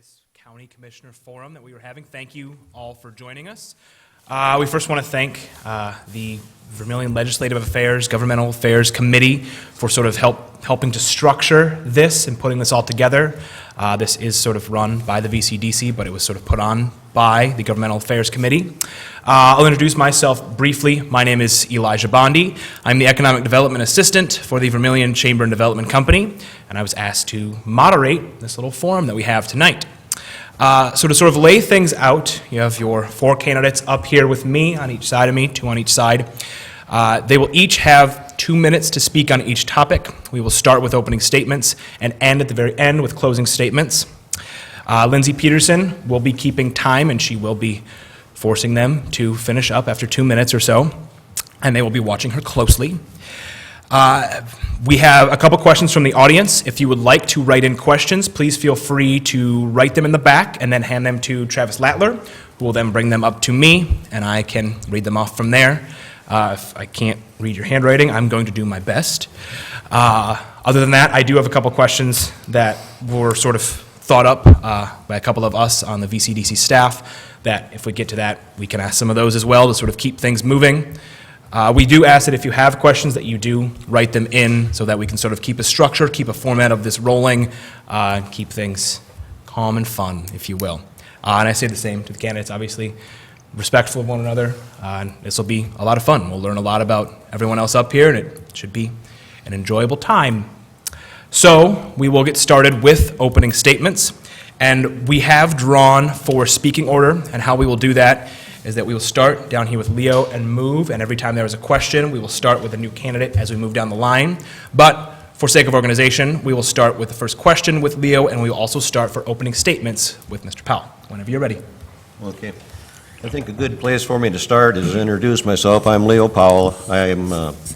this County Commissioner Forum that we were having. Thank you all for joining us. We first want to thank the Vermillion Legislative Affairs, Governmental Affairs Committee for sort of helping to structure this and putting this all together. This is sort of run by the VCDC, but it was sort of put on by the Governmental Affairs Committee. I'll introduce myself briefly. My name is Elijah Bondi. I'm the Economic Development Assistant for the Vermillion Chamber and Development Company, and I was asked to moderate this little forum that we have tonight. So to sort of lay things out, you have your four candidates up here with me on each side of me, two on each side. They will each have 2 minutes to speak on each topic. We will start with opening statements and end at the very end with closing statements. Lindsay Peterson will be keeping time, and she will be forcing them to finish up after 2 minutes or so, and they will be watching her closely. We have a couple questions from the audience. If you would like to write in questions, please feel free to write them in the back and then hand them to Travis Latler, who will then bring them up to me, and I can read them off from there. If I can't read your handwriting, I'm going to do my best. Other than that, I do have a couple questions that were sort of thought up by a couple of us on the VCDC staff, that if we get to that, we can ask some of those as well to sort of keep things moving. We do ask that if you have questions that you do write them in so that we can sort of keep a structure, keep a format of this rolling, and keep things calm and fun, if you will. And I say the same to the candidates, obviously, respectful of one another. And this will be a lot of fun. We'll learn a lot about everyone else up here, and it should be an enjoyable time. So we will get started with opening statements. And we have drawn for speaking order, and how we will do that is that we will start down here with Leo and move, and every time there is a question, we will start with a new candidate as we move down the line. But for sake of organization, we will start with the first question with Leo, and we will also start for opening statements with Mr. Powell, whenever you're ready. Okay. I think a good place for me to start is to introduce myself. I'm Leo Powell. I am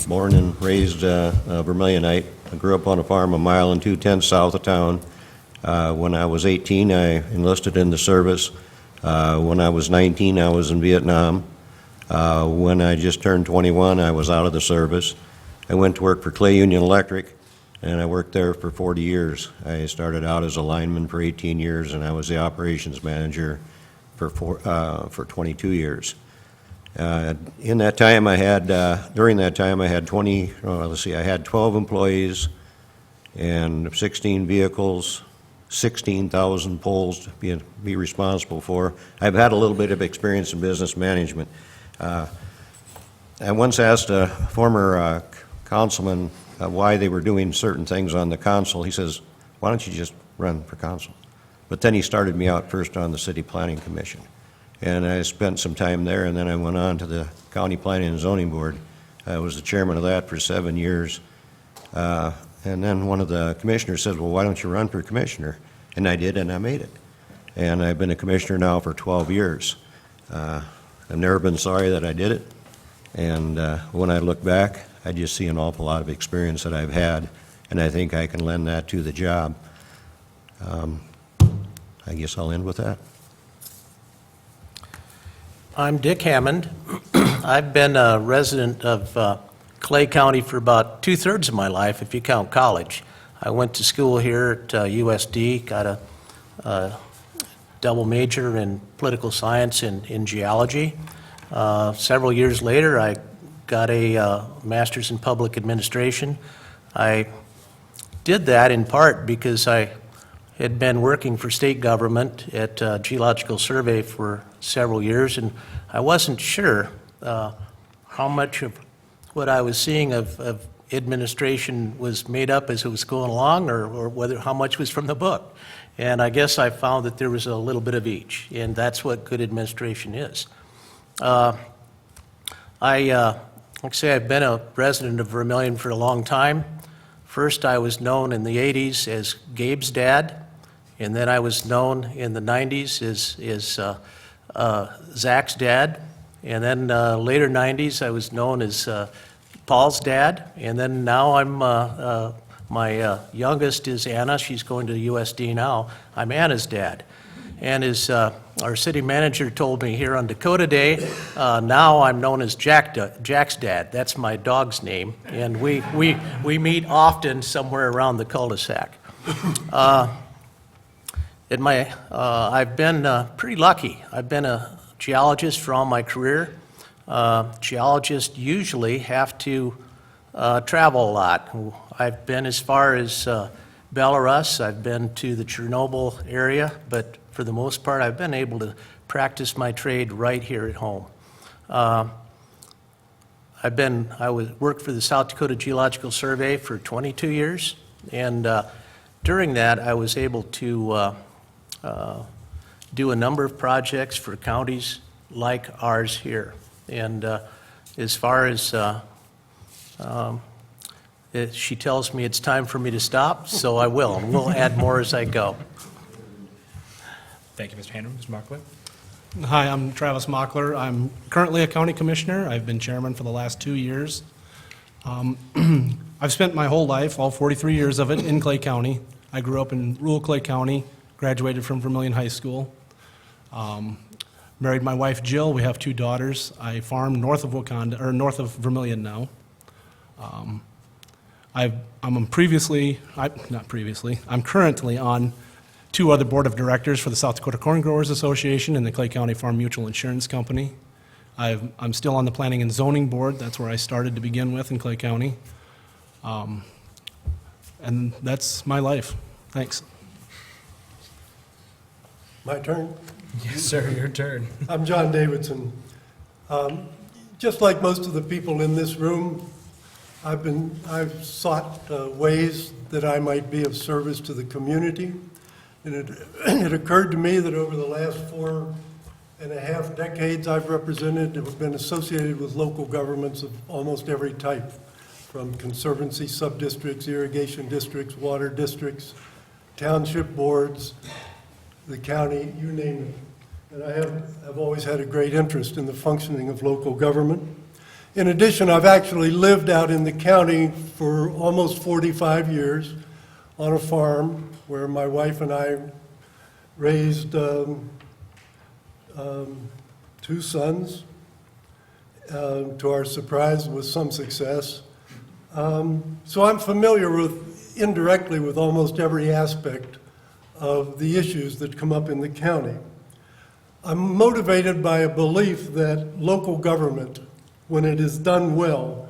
born and raised a Vermillionite. I grew up on a farm a mile and 2/10 south of town. When I was 18, I enlisted in the service. When I was 19, I was in Vietnam. When I just turned 21, I was out of the service. I went to work for Clay Union Electric, and I worked there for 40 years. I started out as a lineman for 18 years, and I was the operations manager for 22 years. In that time, during that time, I had 12 employees and 16 vehicles, 16,000 poles to be responsible for. I've had a little bit of experience in business management. I once asked a former councilman why they were doing certain things on the council. He says, "Why don't you just run for council?" But then he started me out first on the City Planning Commission. And I spent some time there, and then I went on to the County Planning and Zoning Board. I was the chairman of that for 7 years. And then one of the commissioners said, "Well, why don't you run for commissioner?" And I did, and I made it. And I've been a commissioner now for 12 years. I've never been sorry that I did it. And when I look back, I just see an awful lot of experience that I've had, and I think I can lend that to the job. I guess I'll end with that. I'm Dick Hammond. I've been a resident of Clay County for about 2/3 of my life, if you count college. I went to school here at USD, got a double major in political science and in geology. Several years later, I got a master's in public administration. I did that in part because I had been working for state government at Geological Survey for several years, and I wasn't sure how much of what I was seeing of administration was made up as it was going along, or whether how much was from the book. And I guess I found that there was a little bit of each, and that's what good administration is. Like I say, I've been a resident of Vermillion for a long time. First, I was known in the 80s as Gabe's dad, and then I was known in the 90s as Zach's dad, and then later 90s I was known as Paul's dad, and then now I'm my youngest is Anna. She's going to USD now. I'm Anna's dad. And as our city manager told me here on Dakota Day, now I'm known as Jack's dad. That's my dog's name, and we meet often somewhere around the cul-de-sac. I've been pretty lucky. I've been a geologist for all my career. Geologists usually have to travel a lot. I've been as far as Belarus, I've been to the Chernobyl area, but for the most part, I've been able to practice my trade right here at home. Worked for the South Dakota Geological Survey for 22 years, and during that, I was able to do a number of projects for counties like ours here. And as far as she tells me it's time for me to stop, so I will. And we'll add more as I go. Thank you, Mr. Handrum. Mr. Markle? Hi, I'm Travis Mockler. I'm currently a county commissioner. I've been chairman for the last 2 years. I've spent my whole life, all 43 years of it, in Clay County. I grew up in rural Clay County, graduated from Vermillion High School. Married my wife Jill. We have 2 daughters. I farm north of Wakanda, or north of Vermillion now. I'm currently on 2 other board of directors for the South Dakota Corn Growers Association and the Clay County Farm Mutual Insurance Company. I'm still on the Planning and Zoning Board. That's where I started to begin with in Clay County. And that's my life. Thanks. My turn? Yes, sir, your turn. I'm John Davidson. Just like most of the people in this room, I've sought ways that I might be of service to the community. And it occurred to me that over the last 4.5 decades I've represented and have been associated with local governments of almost every type, from conservancy sub-districts, irrigation districts, water districts, township boards, the county, you name it. And I've always had a great interest in the functioning of local government. In addition, I've actually lived out in the county for almost 45 years on a farm where my wife and I raised 2 sons, to our surprise with some success. So I'm familiar indirectly with almost every aspect of the issues that come up in the county. I'm motivated by a belief that local government, when it is done well,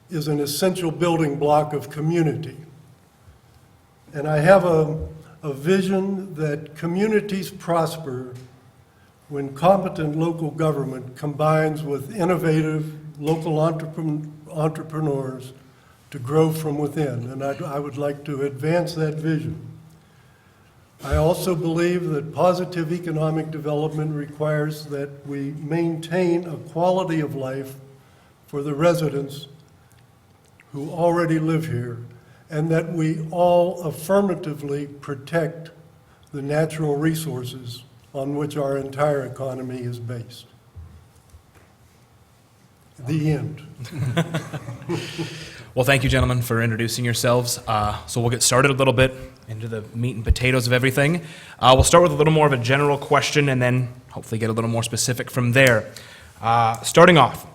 is an essential building block of community. And I have a vision that communities prosper when competent local government combines with innovative local entrepreneurs to grow from within. And I would like to advance that vision. I also believe that positive economic development requires that we maintain a quality of life for the residents who already live here, and that we all affirmatively protect the natural resources on which our entire economy is based. The end. Well, thank you, gentlemen, for introducing yourselves. So we'll get started a little bit into the meat and potatoes of everything. We'll start with a little more of a general question and then hopefully get a little more specific from there. Starting off,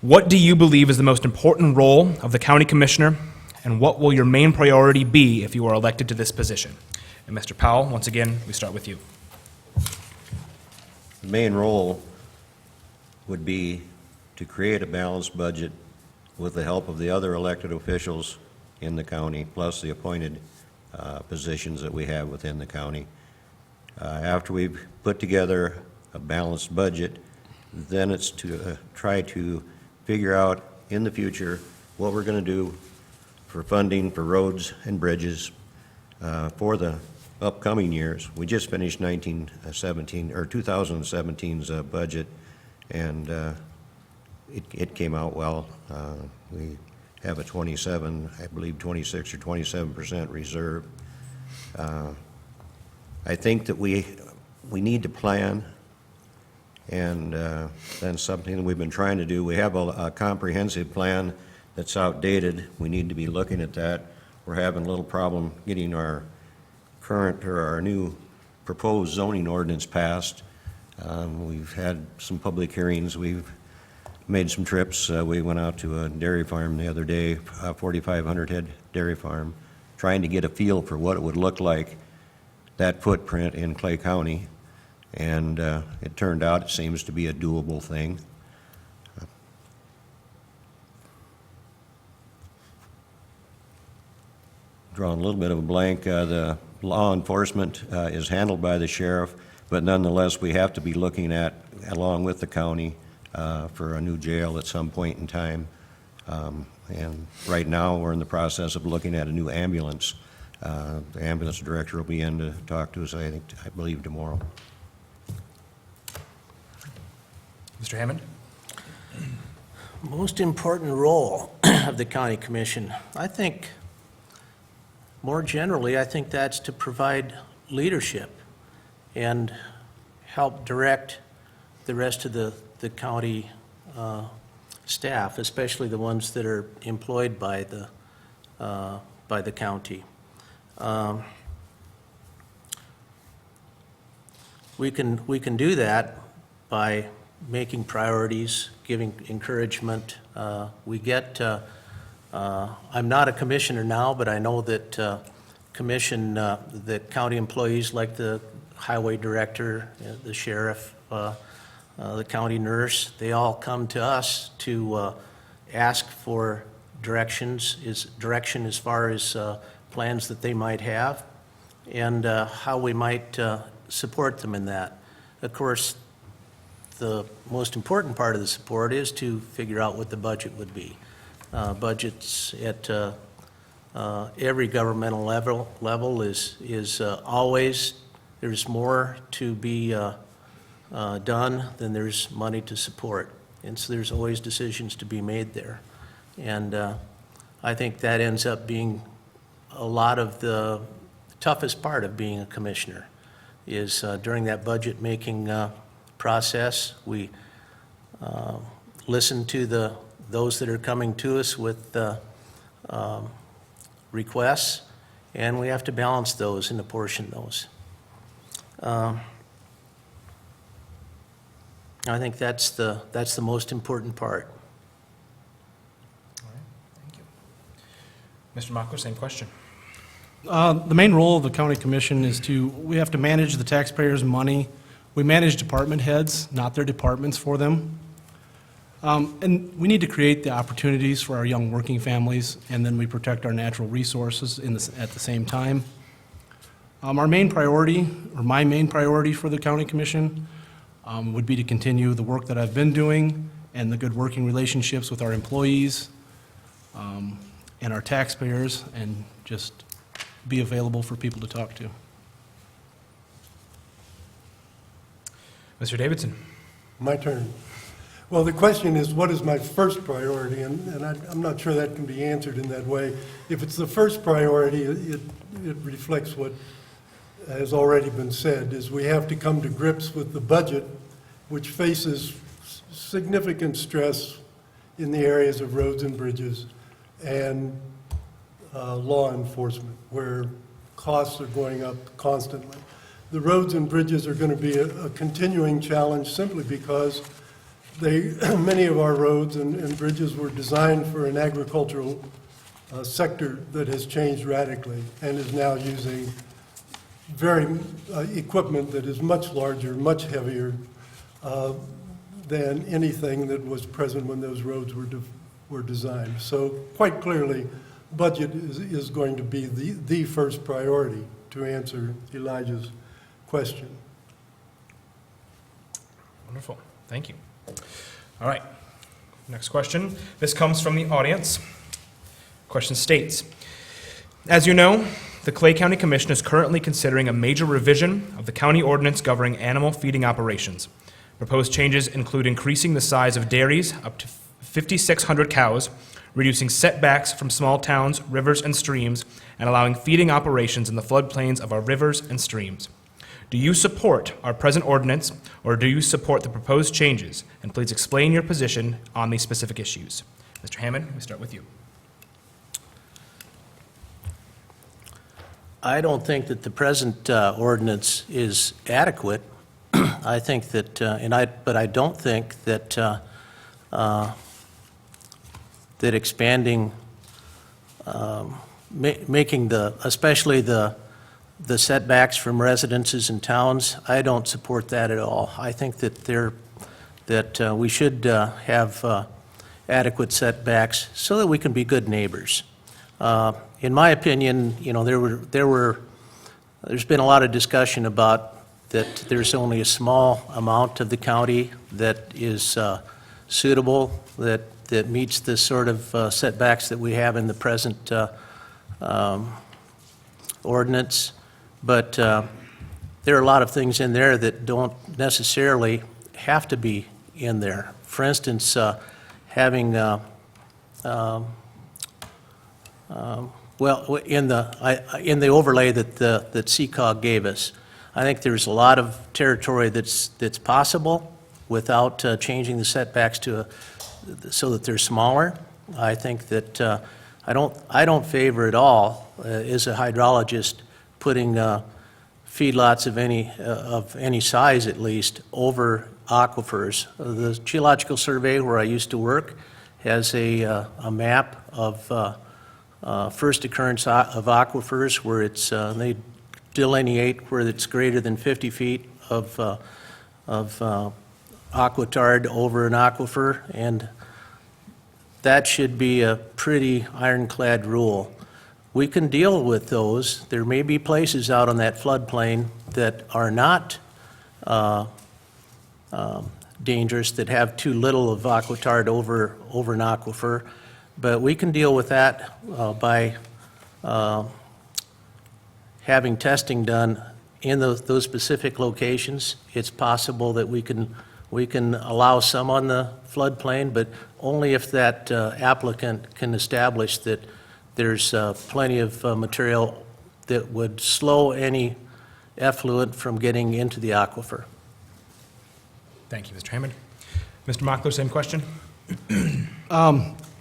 what do you believe is the most important role of the county commissioner, and what will your main priority be if you are elected to this position? And Mr. Powell, once again, we start with you. The main role would be to create a balanced budget with the help of the other elected officials in the county, plus the appointed positions that we have within the county. After we've put together a balanced budget, then it's to try to figure out in the future what we're going to do for funding for roads and bridges for the upcoming years. We just finished 2017's budget, and it came out well. We have a 26 or 27% reserve. I think that we need to plan, and that's something that we've been trying to do. We have a comprehensive plan that's outdated. We need to be looking at that. We're having a little problem getting our current or our new proposed zoning ordinance passed. We've had some public hearings. We've made some trips. We went out to a dairy farm the other day, a 4,500 head dairy farm, trying to get a feel for what it would look like that footprint in Clay County, and it turned out it seems to be a doable thing. Drawing a little bit of a blank, the law enforcement is handled by the sheriff, but nonetheless, we have to be looking at, along with the county, for a new jail at some point in time. And right now, we're in the process of looking at a new ambulance. The ambulance director will be in to talk to us, I believe, tomorrow. Mr. Hammond? Most important role of the county commission, I think, more generally, I think that's to provide leadership and help direct the rest of the county staff, especially the ones that are employed by the county. We can do that by making priorities, giving encouragement. I'm not a commissioner now, but I know that that county employees like the highway director, the sheriff, the county nurse, they all come to us to ask for direction as far as plans that they might have and how we might support them in that. Of course, the most important part of the support is to figure out what the budget would be. Budgets at every governmental level is always, there's more to be done than there's money to support. And so there's always decisions to be made there. And I think that ends up being a lot of the toughest part of being a commissioner is during that budget making process, we listen to those that are coming to us with requests, and we have to balance those and apportion those. I think that's the most important part. All right, thank you. Mr. Mockler, same question. The main role of the county commission is we have to manage the taxpayers' money. We manage department heads, not their departments for them. And we need to create the opportunities for our young working families, and then we protect our natural resources at the same time. Our main priority, or my main priority for the county commission, would be to continue the work that I've been doing and the good working relationships with our employees and our taxpayers, and just be available for people to talk to. Mr. Davidson? My turn. Well, the question is, what is my first priority? And I'm not sure that can be answered in that way. If it's the first priority, it reflects what has already been said, is we have to come to grips with the budget, which faces significant stress in the areas of roads and bridges and law enforcement, where costs are going up constantly. The roads and bridges are going to be a continuing challenge simply because many of our roads and bridges were designed for an agricultural sector that has changed radically and is now using equipment that is much larger, much heavier than anything that was present when those roads were designed. So quite clearly, budget is going to be the first priority, to answer Elijah's question. Wonderful, thank you. All right, next question. This comes from the audience. Question states, as you know, the Clay County Commission is currently considering a major revision of the county ordinance governing animal feeding operations. Proposed changes include increasing the size of dairies up to 5,600 cows, reducing setbacks from small towns, rivers, and streams, and allowing feeding operations in the floodplains of our rivers and streams. Do you support our present ordinance, or do you support the proposed changes? And please explain your position on these specific issues. Mr. Hammond, we start with you. I don't think that the present ordinance is adequate. I think that, but I don't think that that expanding, making especially the the setbacks from residences and towns, I don't support that at all. I think that we should have adequate setbacks so that we can be good neighbors. In my opinion, you know, there's been a lot of discussion about that there's only a small amount of the county that is suitable, that meets the sort of setbacks that we have in the present ordinance. But there are a lot of things in there that don't necessarily have to be in there. For instance, having, well, in the overlay that CCOG gave us, I think there's a lot of territory that's possible without changing the setbacks so that they're smaller. I think that I don't favor at all, as a hydrologist, putting feedlots of any size at least over aquifers. The Geological Survey where I used to work has a map of first occurrence of aquifers where they delineate where it's greater than 50 feet of aquitard over an aquifer, and that should be a pretty ironclad rule. We can deal with those. There may be places out on that floodplain that are not dangerous, that have too little of aquitard over an aquifer, but we can deal with that by having testing done in those specific locations. It's possible that we can allow some on the floodplain, but only if that applicant can establish that there's plenty of material that would slow any effluent from getting into the aquifer. Thank you, Mr. Hammond. Mr. Mockler, same question?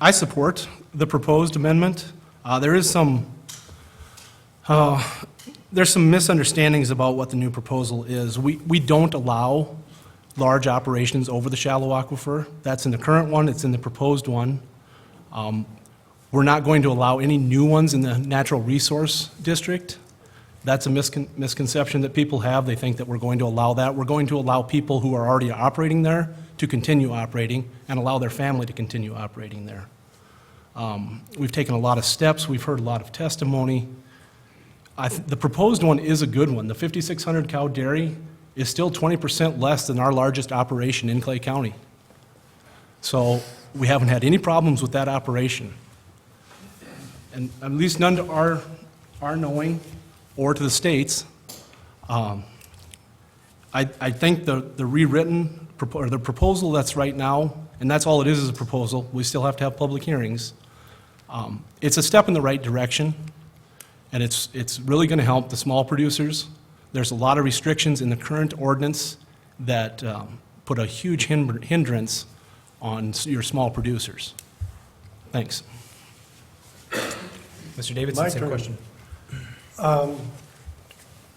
I support the proposed amendment. There's some misunderstandings about what the new proposal is. We don't allow large operations over the shallow aquifer. That's in the current one, it's in the proposed one. We're not going to allow any new ones in the natural resource district. That's a misconception that people have. They think that we're going to allow that. We're going to allow people who are already operating there to continue operating and allow their family to continue operating there. We've taken a lot of steps. We've heard a lot of testimony. The proposed one is a good one. The 5,600 cow dairy is still 20% less than our largest operation in Clay County. So we haven't had any problems with that operation. And at least none to our knowing or to the state's. I think the rewritten, or the proposal that's right now, and that's all it is a proposal, we still have to have public hearings. It's a step in the right direction, and it's really going to help the small producers. There's a lot of restrictions in the current ordinance that put a huge hindrance on your small producers. Thanks. Mr. Davidson, My same turn. question.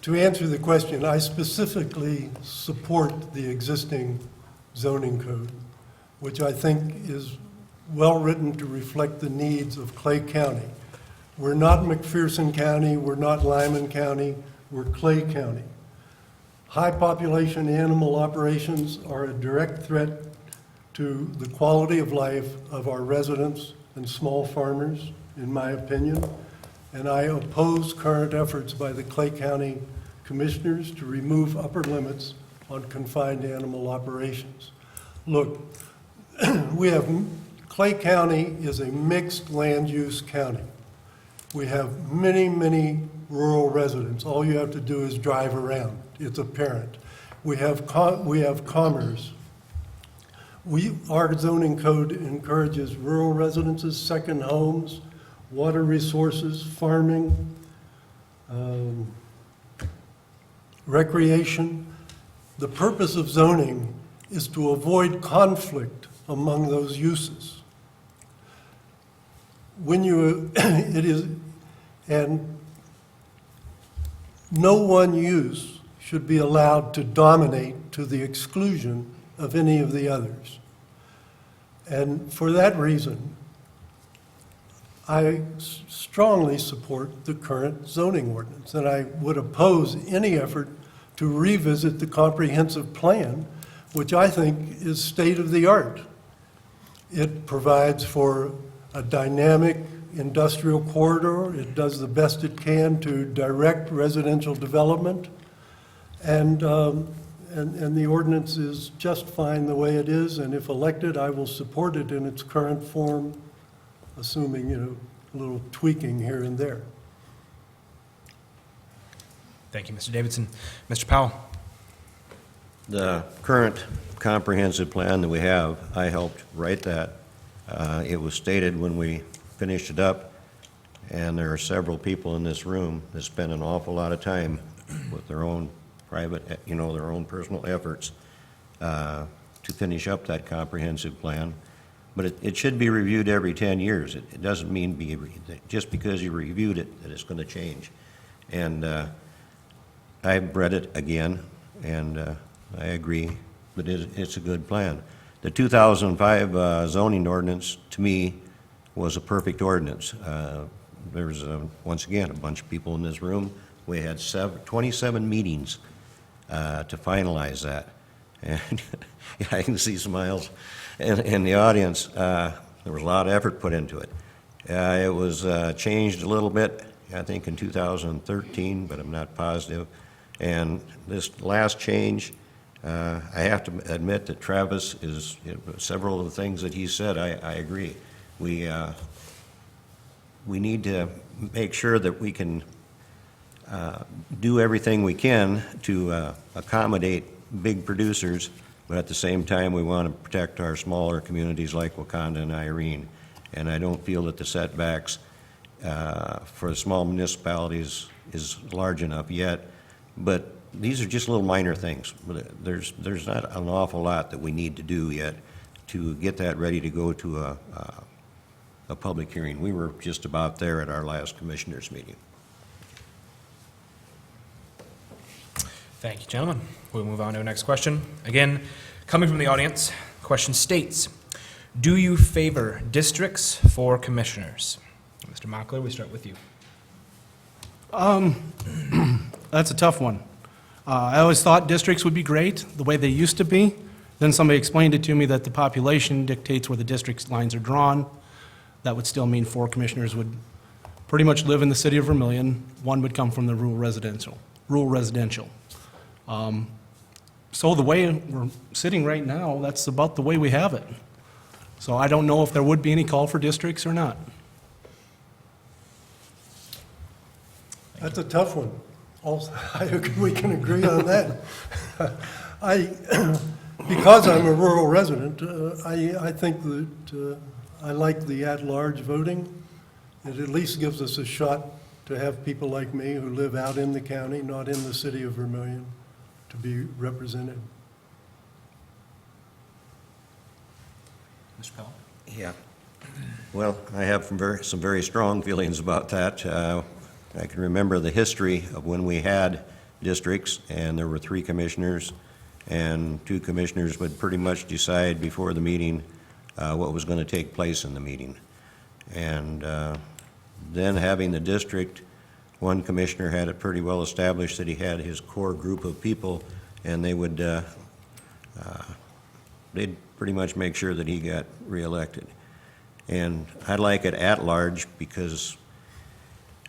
To answer the question, I specifically support the existing zoning code, which I think is well-written to reflect the needs of Clay County. We're not McPherson County, we're not Lyman County, we're Clay County. High population animal operations are a direct threat to the quality of life of our residents and small farmers, in my opinion, and I oppose current efforts by the Clay County Commissioners to remove upper limits on confined animal operations. Look, Clay County is a mixed land use county. We have many, many rural residents. All you have to do is drive around. It's apparent. We have commerce. Our zoning code encourages rural residences, second homes, water resources, farming, recreation. The purpose of zoning is to avoid conflict among those uses. And no one use should be allowed to dominate to the exclusion of any of the others. And for that reason, I strongly support the current zoning ordinance, and I would oppose any effort to revisit the comprehensive plan, which I think is state-of-the-art. It provides for a dynamic industrial corridor. It does the best it can to direct residential development, and the ordinance is just fine the way it is, and if elected, I will support it in its current form, assuming, a little tweaking here and there. Thank you, Mr. Davidson. Mr. Powell? The current comprehensive plan that we have, I helped write that. It was stated when we finished it up, and there are several people in this room that spend an awful lot of time with their own private, their own personal efforts to finish up that comprehensive plan. But it should be reviewed every 10 years. It doesn't mean just because you reviewed it that it's going to change. And I've read it again, and I agree that it's a good plan. The 2005 zoning ordinance, to me, was a perfect ordinance. There was, once again, a bunch of people in this room. We had 27 meetings to finalize that. And yeah, I can see smiles in the audience. There was a lot of effort put into it. It was changed a little bit, I think, in 2013, but I'm not positive. And this last change, I have to admit that Travis is, several of the things that he said, I agree. We need to make sure that we can do everything we can to accommodate big producers, but at the same time, we want to protect our smaller communities like Wakanda and Irene. And I don't feel that the setbacks for the small municipalities is large enough yet. But these are just little minor things. There's not an awful lot that we need to do yet to get that ready to go to a public hearing. We were just about there at our last commissioners meeting. Thank you, gentlemen. We'll move on to the next question. Again, coming from the audience, question states, do you favor districts for commissioners? Mr. Mockler, we start with you. That's a tough one. I always thought districts would be great, the way they used to be. Then somebody explained it to me that the population dictates where the district lines are drawn. That would still mean 4 commissioners would pretty much live in the city of Vermillion. 1 would come from the rural residential. So the way we're sitting right now, that's about the way we have it. So I don't know if there would be any call for districts or not. That's a tough one. Also, we can agree on that. Because I'm a rural resident, I think that I like the at-large voting. It at least gives us a shot to have people like me who live out in the county, not in the city of Vermillion, to be represented. Mr. Powell? Yeah. Well, I have some very strong feelings about that. I can remember the history of when we had districts, and there were 3 commissioners, and 2 commissioners would pretty much decide before the meeting what was going to take place in the meeting. And then having the district, 1 commissioner had it pretty well established that he had his core group of people, and they would they'd pretty much make sure that he got reelected. And I like it at large because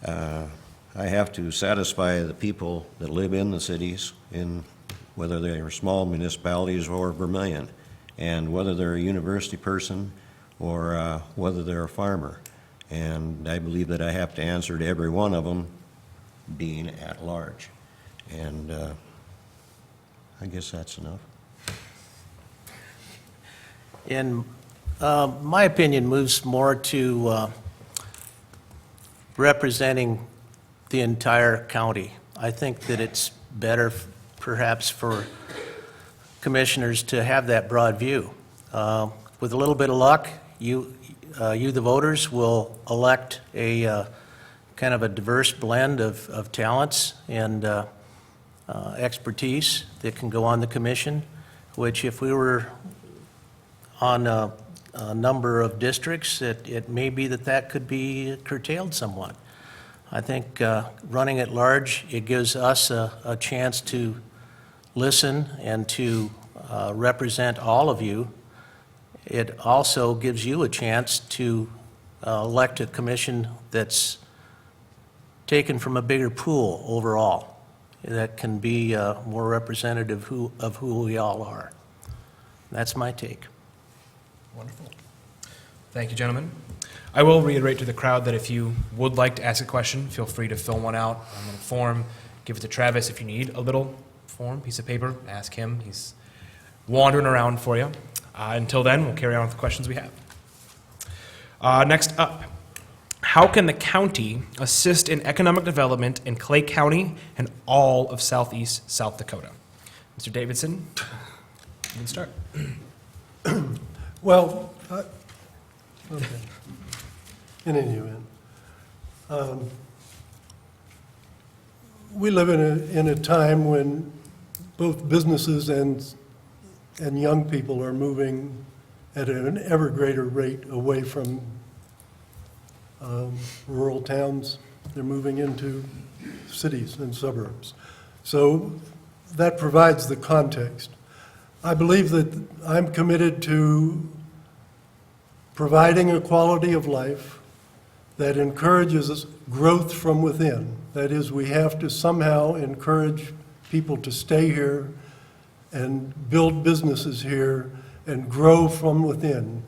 I have to satisfy the people that live in the cities, in whether they are small municipalities or Vermillion, and whether they're a university person or whether they're a farmer. And I believe that I have to answer to every one of them being at large. And I guess that's enough. In my opinion, moves more to representing the entire county. I think that it's better perhaps for commissioners to have that broad view. With a little bit of luck, you the voters, will elect a kind of a diverse blend of talents and expertise that can go on the commission, which if we were on number of districts, it may be that could be curtailed somewhat. I think running at large, it gives us a chance to listen and to represent all of you. It also gives you a chance to elect a commission that's taken from a bigger pool overall, that can be more representative of who we all are. That's my take. Wonderful. Thank you, gentlemen. I will reiterate to the crowd that if you would like to ask a question, feel free to fill one out on a form. Give it to Travis if you need a little form, piece of paper. Ask him. He's wandering around for you. Until then, we'll carry on with the questions we have. Next up, how can the county assist in economic development in Clay County and all of southeast South Dakota? Mr. Davidson, you can start. Well, okay. In any event, we live in a time when both businesses and young people are moving at an ever greater rate away from rural towns. They're moving into cities and suburbs. So that provides the context. I believe that I'm committed to providing a quality of life that encourages growth from within. That is, we have to somehow encourage people to stay here and build businesses here and grow from within.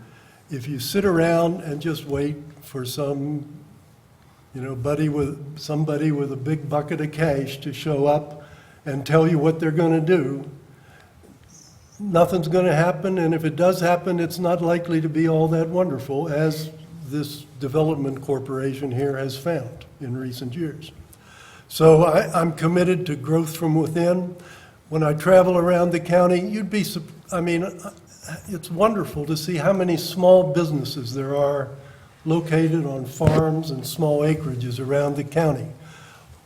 If you sit around and just wait for somebody with a big bucket of cash to show up and tell you what they're going to do, nothing's going to happen, and if it does happen, it's not likely to be all that wonderful, as this development corporation here has found in recent years. So I'm committed to growth from within. When I travel around the county, it's wonderful to see how many small businesses there are located on farms and small acreages around the county.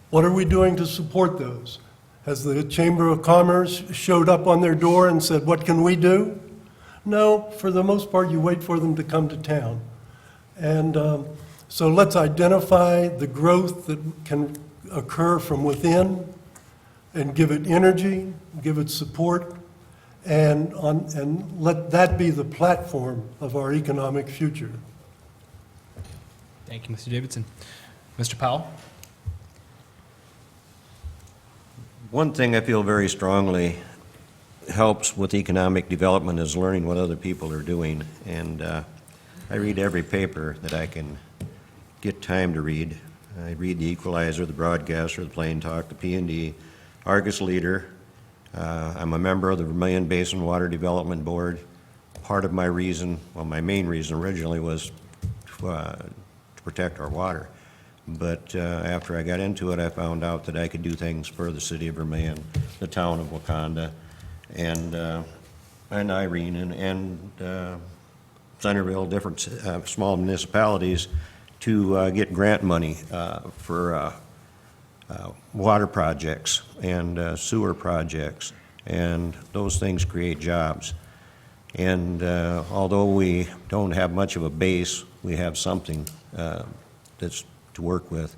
What are we doing to support those? Has the Chamber of Commerce showed up on their door and said, what can we do? No, for the most part, you wait for them to come to town. And so let's identify the growth that can occur from within and give it energy, give it support, and let that be the platform of our economic future. Thank you, Mr. Davidson. Mr. Powell? One thing I feel very strongly helps with economic development is learning what other people are doing. And I read every paper that I can get time to read. I read the Equalizer, the Broadcaster, the Plain Talk, the P&D, Argus Leader. I'm a member of the Vermillion Basin Water Development Board. Part of my reason, well, my main reason originally was to protect our water. But after I got into it, I found out that I could do things for the city of Vermillion, the town of Wakanda, and Irene, and Centerville, different small municipalities, to get grant money for water projects and sewer projects, and those things create jobs. And although we don't have much of a base, we have something that's to work with.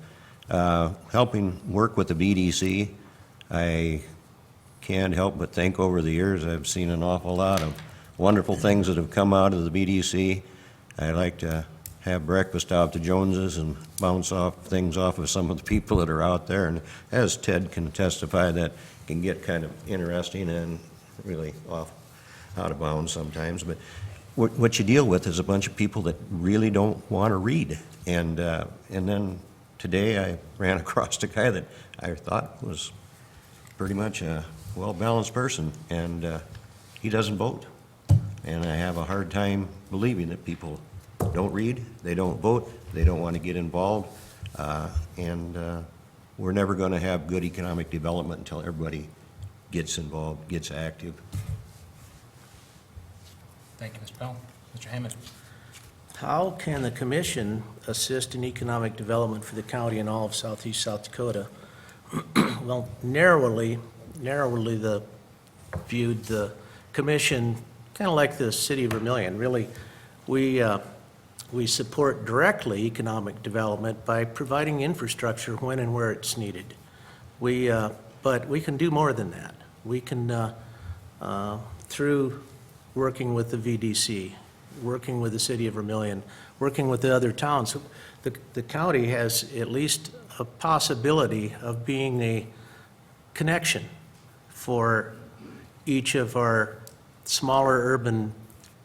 Helping work with the BDC, I can't help but think over the years I've seen an awful lot of wonderful things that have come out of the BDC. I like to have breakfast out at the Joneses and bounce things off of some of the people that are out there. And as Ted can testify, that can get kind of interesting and really out of bounds sometimes. But what you deal with is a bunch of people that really don't want to read. And then today I ran across a guy that I thought was pretty much a well-balanced person, and he doesn't vote. And I have a hard time believing that people don't read, they don't vote, they don't want to get involved, and we're never going to have good economic development until everybody gets involved, gets active. Thank you, Mr. Powell. Mr. Hammond? How can the commission assist in economic development for the county and all of southeast South Dakota? Well, narrowly viewed, the commission, kind of like the city of Vermillion, really, we support directly economic development by providing infrastructure when and where it's needed. But we can do more than that. We can, through working with the VDC, working with the city of Vermillion, working with the other towns, the county has at least a possibility of being a connection for each of our smaller urban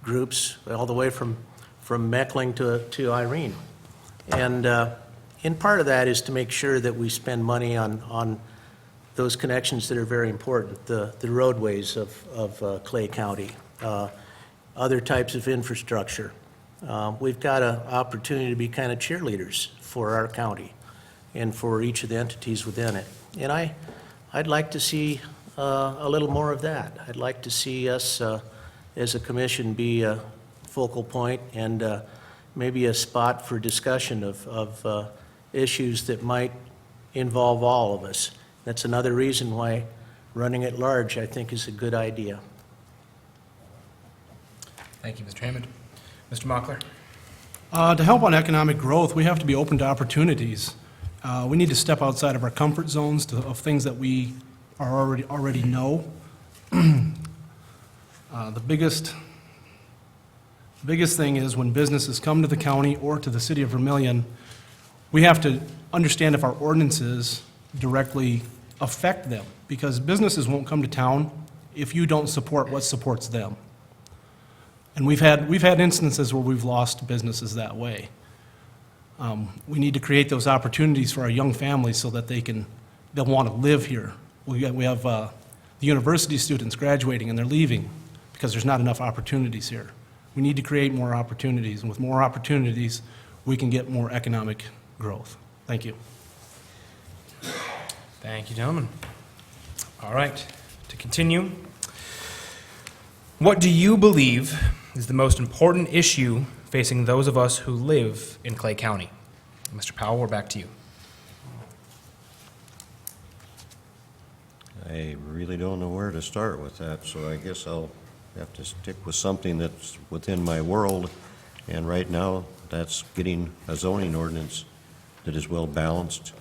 groups, all the way from Meckling to Irene. And part of that is to make sure that we spend money on those connections that are very important, the roadways of Clay County, other types of infrastructure. We've got an opportunity to be kind of cheerleaders for our county and for each of the entities within it. And I'd like to see a little more of that. I'd like to see us, as a commission, be a focal point and maybe a spot for discussion of issues that might involve all of us. That's another reason why running at large, I think, is a good idea. Thank you, Mr. Hammond. Mr. Mockler? To help on economic growth, we have to be open to opportunities. We need to step outside of our comfort zones of things that we already know. The biggest thing is when businesses come to the county or to the city of Vermillion, we have to understand if our ordinances directly affect them, because businesses won't come to town if you don't support what supports them. And we've had instances where we've lost businesses that way. We need to create those opportunities for our young families so that they'll want to live here. We have the university students graduating and they're leaving because there's not enough opportunities here. We need to create more opportunities, and with more opportunities, we can get more economic growth. Thank you. Thank you, gentlemen. All right, to continue. What do you believe is the most important issue facing those of us who live in Clay County? Mr. Powell, we're back to you. I really don't know where to start with that, so I guess I'll have to stick with something that's within my world, and right now, that's getting a zoning ordinance that is well-balanced,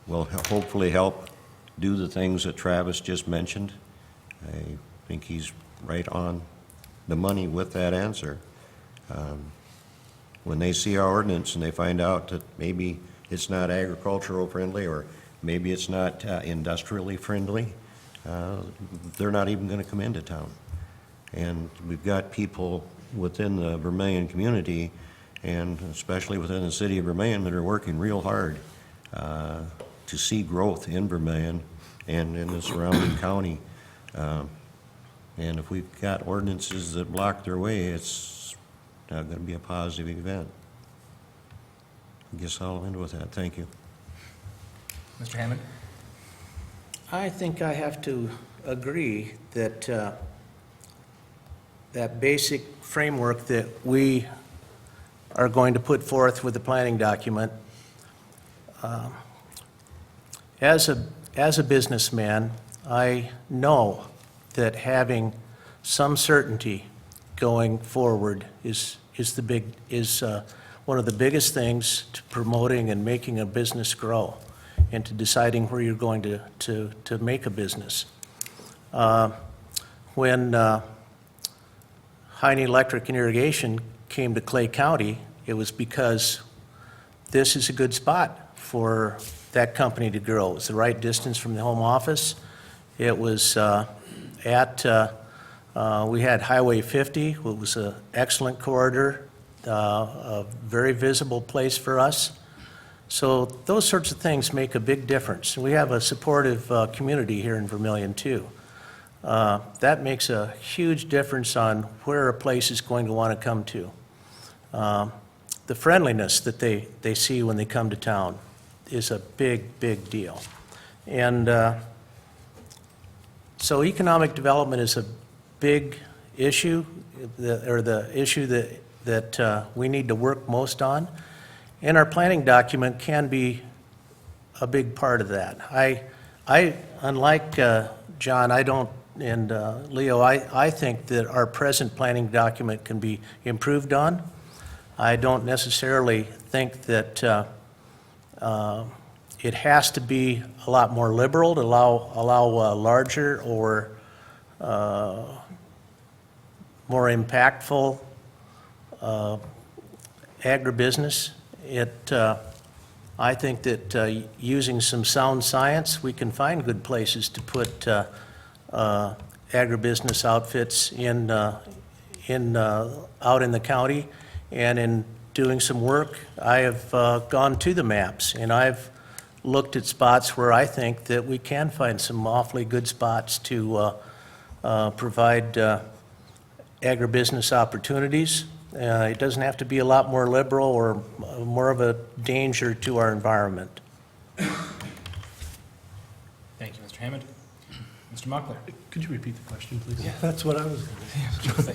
will hopefully help do the things that Travis just mentioned. I think he's right on the money with that answer. When they see our ordinance and they find out that maybe it's not agricultural friendly or maybe it's not industrially friendly, they're not even going to come into town. And we've got people within the Vermillion community, and especially within the city of Vermillion, that are working real hard to see growth in Vermillion and in the surrounding county. And if we've got ordinances that block their way, it's not going to be a positive event. I guess I'll end with that. Thank you. Mr. Hammond? I think I have to agree that that basic framework that we are going to put forth with the planning document, as a businessman, I know that having some certainty going forward is one of the biggest things to promoting and making a business grow, and to deciding where you're going to make a business. When Heine Electric and Irrigation came to Clay County, it was because this is a good spot for that company to grow. It was the right distance from the home office. It was we had Highway 50, it was an excellent corridor, a very visible place for us. So those sorts of things make a big difference. And we have a supportive community here in Vermillion, too. That makes a huge difference on where a place is going to want to come to. The friendliness that they see when they come to town is a big, big deal. And so economic development is a big issue, the issue that we need to work most on. And our planning document can be a big part of that. Unlike John, I don't Leo, I think that our present planning document can be improved on. I don't necessarily think that it has to be a lot more liberal to allow larger or more impactful agribusiness. I think that using some sound science, we can find good places to put agribusiness outfits out in the county. And in doing some work, I have gone to the maps, and I've looked at spots where I think that we can find some awfully good spots to provide agribusiness opportunities. It doesn't have to be a lot more liberal or more of a danger to our environment. Thank you, Mr. Hammond. Mr. Mockler. Could you repeat the question, please? That's what I was going to say.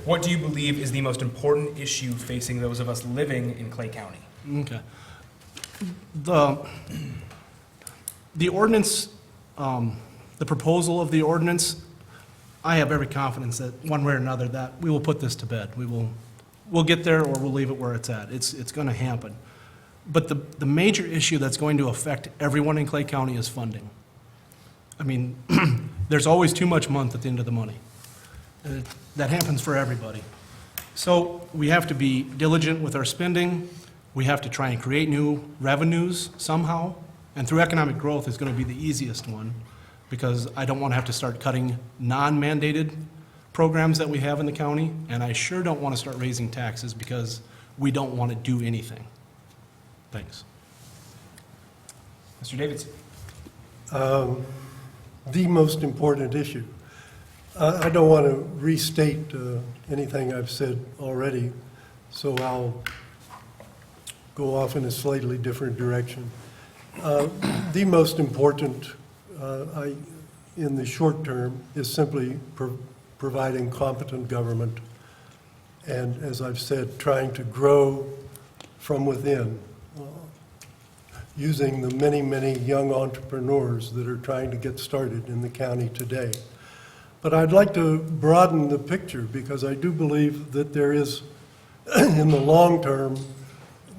What do you believe is the most important issue facing those of us living in Clay County? Okay. The ordinance, the proposal of the ordinance, I have every confidence that one way or another that we will put this to bed. We'll get there or we'll leave it where it's at. It's going to happen. But the major issue that's going to affect everyone in Clay County is funding. I mean, there's always too much month at the end of the money. That happens for everybody. So we have to be diligent with our spending. We have to try and create new revenues somehow. And through economic growth is going to be the easiest one, because I don't want to have to start cutting non-mandated programs that we have in the county, and I sure don't want to start raising taxes because we don't want to do anything. Thanks. Mr. Davidson. The most important issue. I don't want to restate anything I've said already, so I'll go off in a slightly different direction. The most important in the short term is simply providing competent government, and as I've said, trying to grow from within, using the many, many young entrepreneurs that are trying to get started in the county today. But I'd like to broaden the picture, because I do believe that there is, in the long term,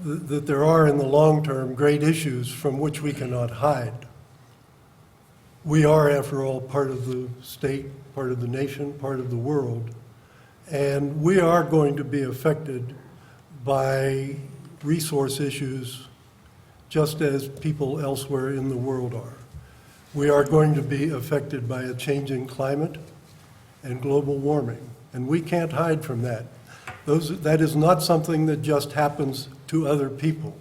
that there are in the long term great issues from which we cannot hide. We are, after all, part of the state, part of the nation, part of the world, and we are going to be affected by resource issues just as people elsewhere in the world are. We are going to be affected by a changing climate and global warming, and we can't hide from that. That is not something that just happens to other people.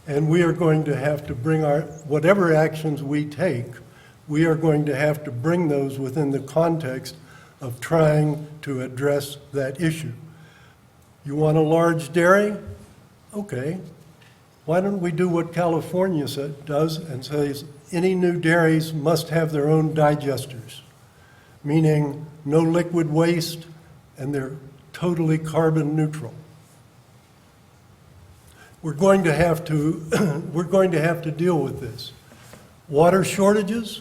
And we are going to have to bring whatever actions we take, we are going to have to bring those within the context of trying to address that issue. You want a large dairy? Okay. Why don't we do what California does and says any new dairies must have their own digesters, meaning no liquid waste, and they're totally carbon neutral. We're going to have to deal with this. Water shortages,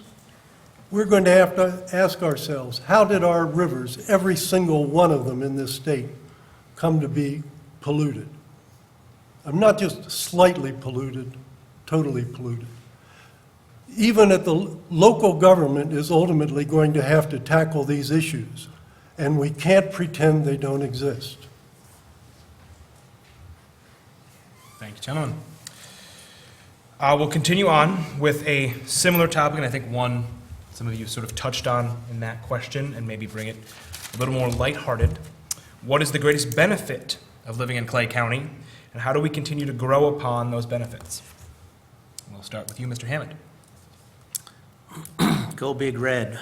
we're going to have to ask ourselves, how did our rivers, every single one of them in this state, come to be polluted? I'm not just slightly polluted, totally polluted. Even at the local government is ultimately going to have to tackle these issues, and we can't pretend they don't exist. Thank you, gentlemen. We'll continue on with a similar topic, and I think one some of you sort of touched on in that question, and maybe bring it a little more lighthearted. What is the greatest benefit of living in Clay County, and how do we continue to grow upon those benefits? We'll start with you, Mr. Hammond. Go Big Red.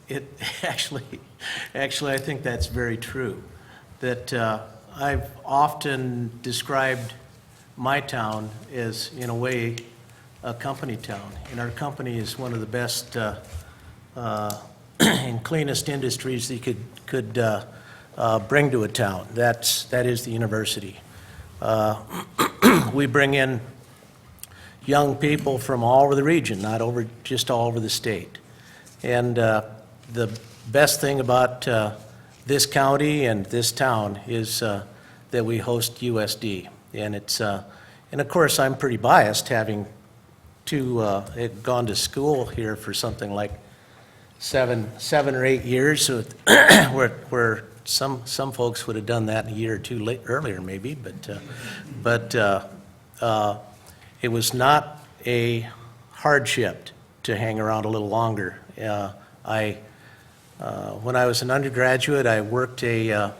It actually, I think that's very true. That I've often described my town as, in a way, a company town, and our company is one of the best and cleanest industries that you could bring to a town. That is the university. We bring in young people from all over the region, not just all over the state. And the best thing about this county and this town is that we host USD. And and of course, I'm pretty biased, having had gone to school here for something like seven or 8 years, so where some folks would have done that a year or two earlier, maybe. But it was not a hardship to hang around a little longer. When I was an undergraduate, I worked a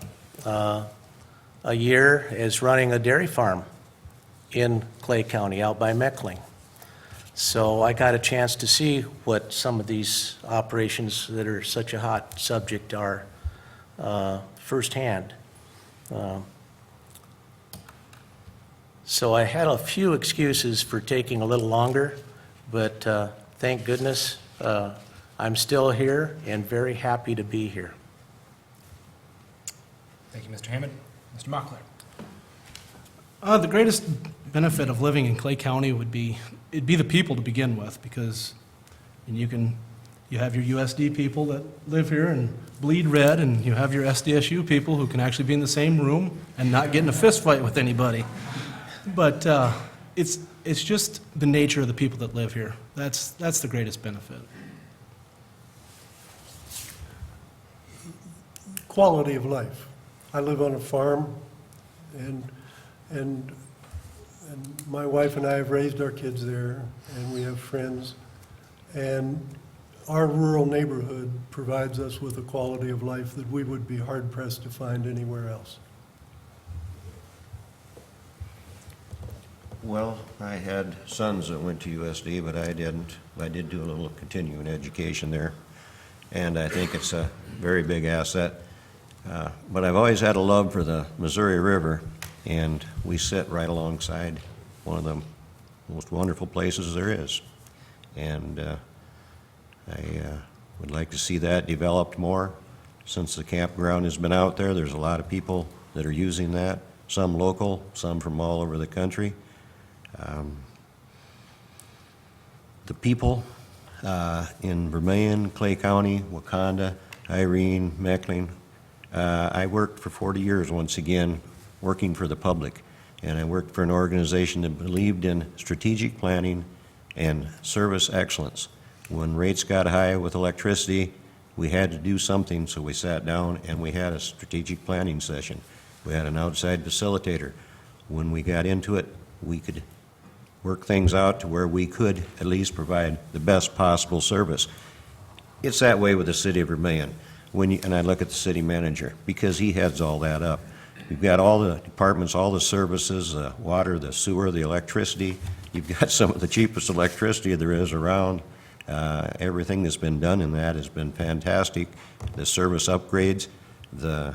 year as running a dairy farm in Clay County, out by Meckling. So I got a chance to see what some of these operations that are such a hot subject are firsthand. So I had a few excuses for taking a little longer, but thank goodness I'm still here and very happy to be here. Thank you, Mr. Hammond. Mr. Mockler. The greatest benefit of living in Clay County it'd be the people to begin with, because you have your USD people that live here and bleed red, and you have your SDSU people who can actually be in the same room and not get in a fist fight with anybody. But it's just the nature of the people that live here. That's the greatest benefit. Quality of life. I live on a farm, and my wife and I have raised our kids there, and we have friends. And our rural neighborhood provides us with a quality of life that we would be hard-pressed to find anywhere else. Well, I had sons that went to USD, but I didn't. I did do a little continuing education there, and I think it's a very big asset. But I've always had a love for the Missouri River, and we sit right alongside one of the most wonderful places there is. And I would like to see that developed more. Since the campground has been out there, there's a lot of people that are using that, some local, some from all over the country. The people in Vermillion, Clay County, Wakanda, Irene, Meckling, I worked for 40 years, once again, working for the public. And I worked for an organization that believed in strategic planning and service excellence. When rates got high with electricity, we had to do something, so we sat down and we had a strategic planning session. We had an outside facilitator. When we got into it, we could work things out to where we could at least provide the best possible service. It's that way with the city of Vermillion. And I look at the city manager, because he heads all that up. You've got all the departments, all the services, the water, the sewer, the electricity. You've got some of the cheapest electricity there is around. Everything that's been done in that has been fantastic. The service upgrades, I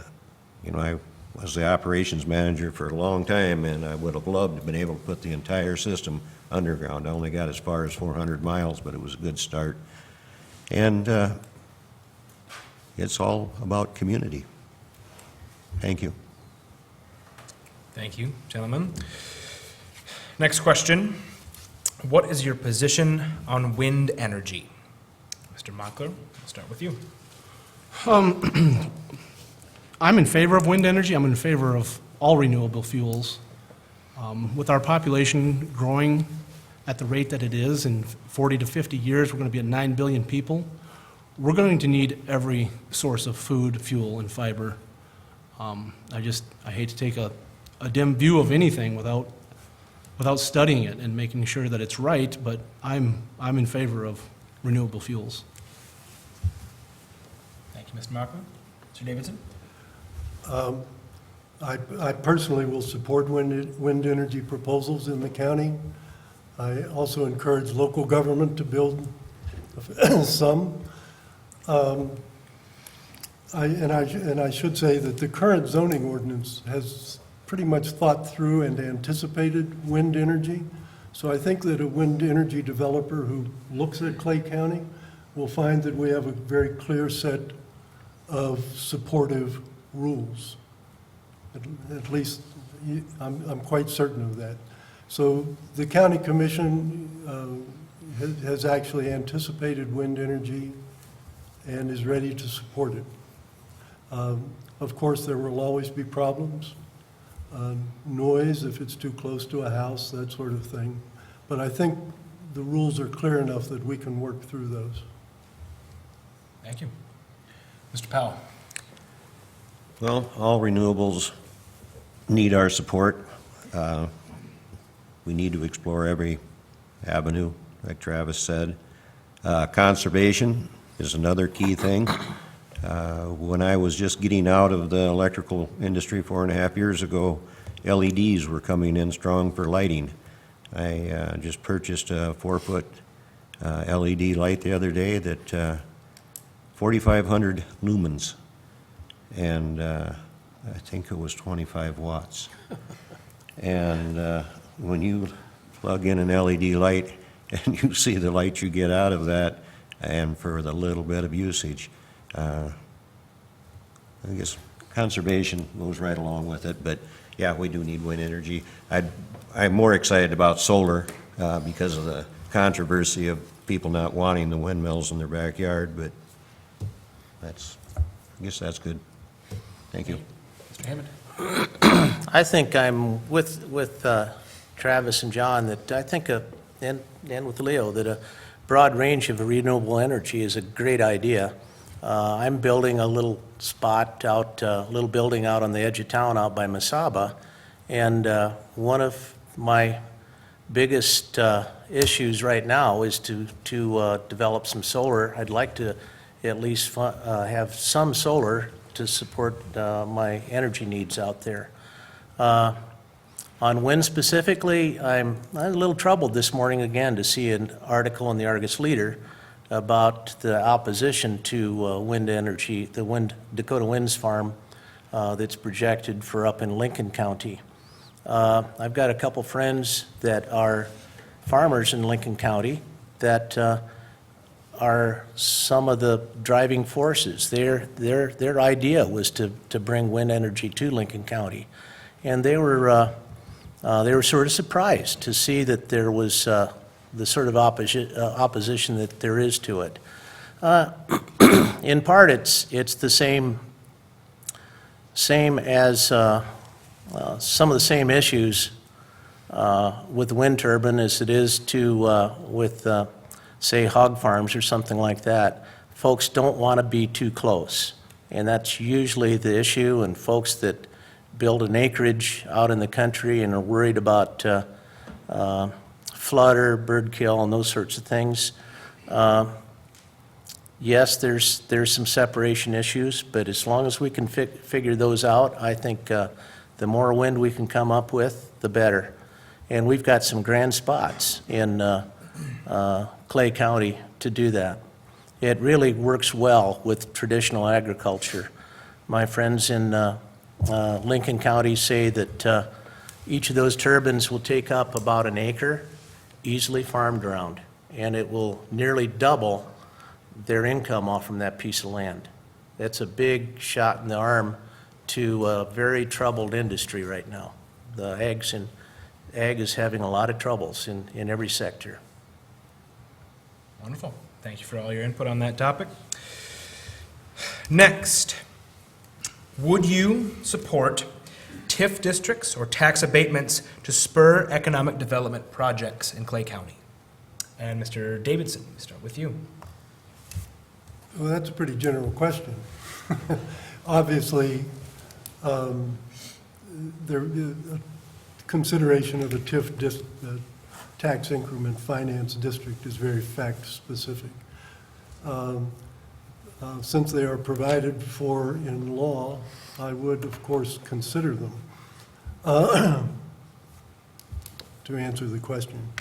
was the operations manager for a long time, and I would have loved to have been able to put the entire system underground. I only got as far as 400 miles, but it was a good start. And it's all about community. Thank you. Thank you, gentlemen. Next question. What is your position on wind energy? Mr. Mockler, I'll start with you. I'm in favor of wind energy. I'm in favor of all renewable fuels. With our population growing at the rate that it is, in 40 to 50 years, we're going to be at 9 billion people. We're going to need every source of food, fuel, and fiber. I hate to take a dim view of anything without studying it and making sure that it's right, but I'm in favor of renewable fuels. Thank you, Mr. Mockler. Mr. Davidson? I personally will support wind energy proposals in the county. I also encourage local government to build some. I should say that the current zoning ordinance has pretty much thought through and anticipated wind energy. So I think that a wind energy developer who looks at Clay County will find that we have a very clear set of supportive rules. At least I'm quite certain of that. So the county commission has actually anticipated wind energy and is ready to support it. Of course, there will always be problems, noise if it's too close to a house, that sort of thing. But I think the rules are clear enough that we can work through those. Thank you. Mr. Powell? Well, all renewables need our support. We need to explore every avenue, like Travis said. Conservation is another key thing. When I was just getting out of the electrical industry 4.5 years ago, LEDs were coming in strong for lighting. I just purchased a 4-foot LED light the other day that 4,500 lumens, and I think it was 25 watts. And when you plug in an LED light and you see the light you get out of that, and for the little bit of usage, I guess conservation goes right along with it, but yeah, we do need wind energy. I'm more excited about solar because of the controversy of people not wanting the windmills in their backyard, but I guess that's good. Thank you. Mr. Hammond? I think I'm with Travis and John, that I think, and with Leo, that a broad range of renewable energy is a great idea. I'm building a little spot out, a little building out on the edge of town out by Mesaba, and one of my biggest issues right now is to develop some solar. I'd like to at least have some solar to support my energy needs out there. On wind specifically, I'm a little troubled this morning again to see an article in the Argus Leader about the opposition to wind energy, the Dakota Winds farm that's projected for up in Lincoln County. I've got a couple friends that are farmers in Lincoln County that are some of the driving forces. Their idea was to bring wind energy to Lincoln County, and they were sort of surprised to see that there was the sort of opposition that there is to it. In part, it's the same as some of the same issues with wind turbine as it is with say hog farms or something like that. Folks don't want to be too close, and that's usually the issue. And folks that build an acreage out in the country and are worried about flood or bird kill and those sorts of things. Yes, there's some separation issues, but as long as we can figure those out, I think the more wind we can come up with, the better. And we've got some grand spots in Clay County to do that. It really works well with traditional agriculture. My friends in Lincoln County say that each of those turbines will take up about an acre, easily farmed around, and it will nearly double their income off from that piece of land. That's a big shot in the arm to a very troubled industry right now. The ag is having a lot of troubles in every sector. Wonderful. Thank you for all your input on that topic. Next, would you support TIF districts or tax abatements to spur economic development projects in Clay County? And Mr. Davidson, we start with you. Well, that's a pretty general question. Obviously, consideration of a TIF tax increment finance district is very fact-specific. Since they are provided for in law, I would, of course, consider them. To answer the question,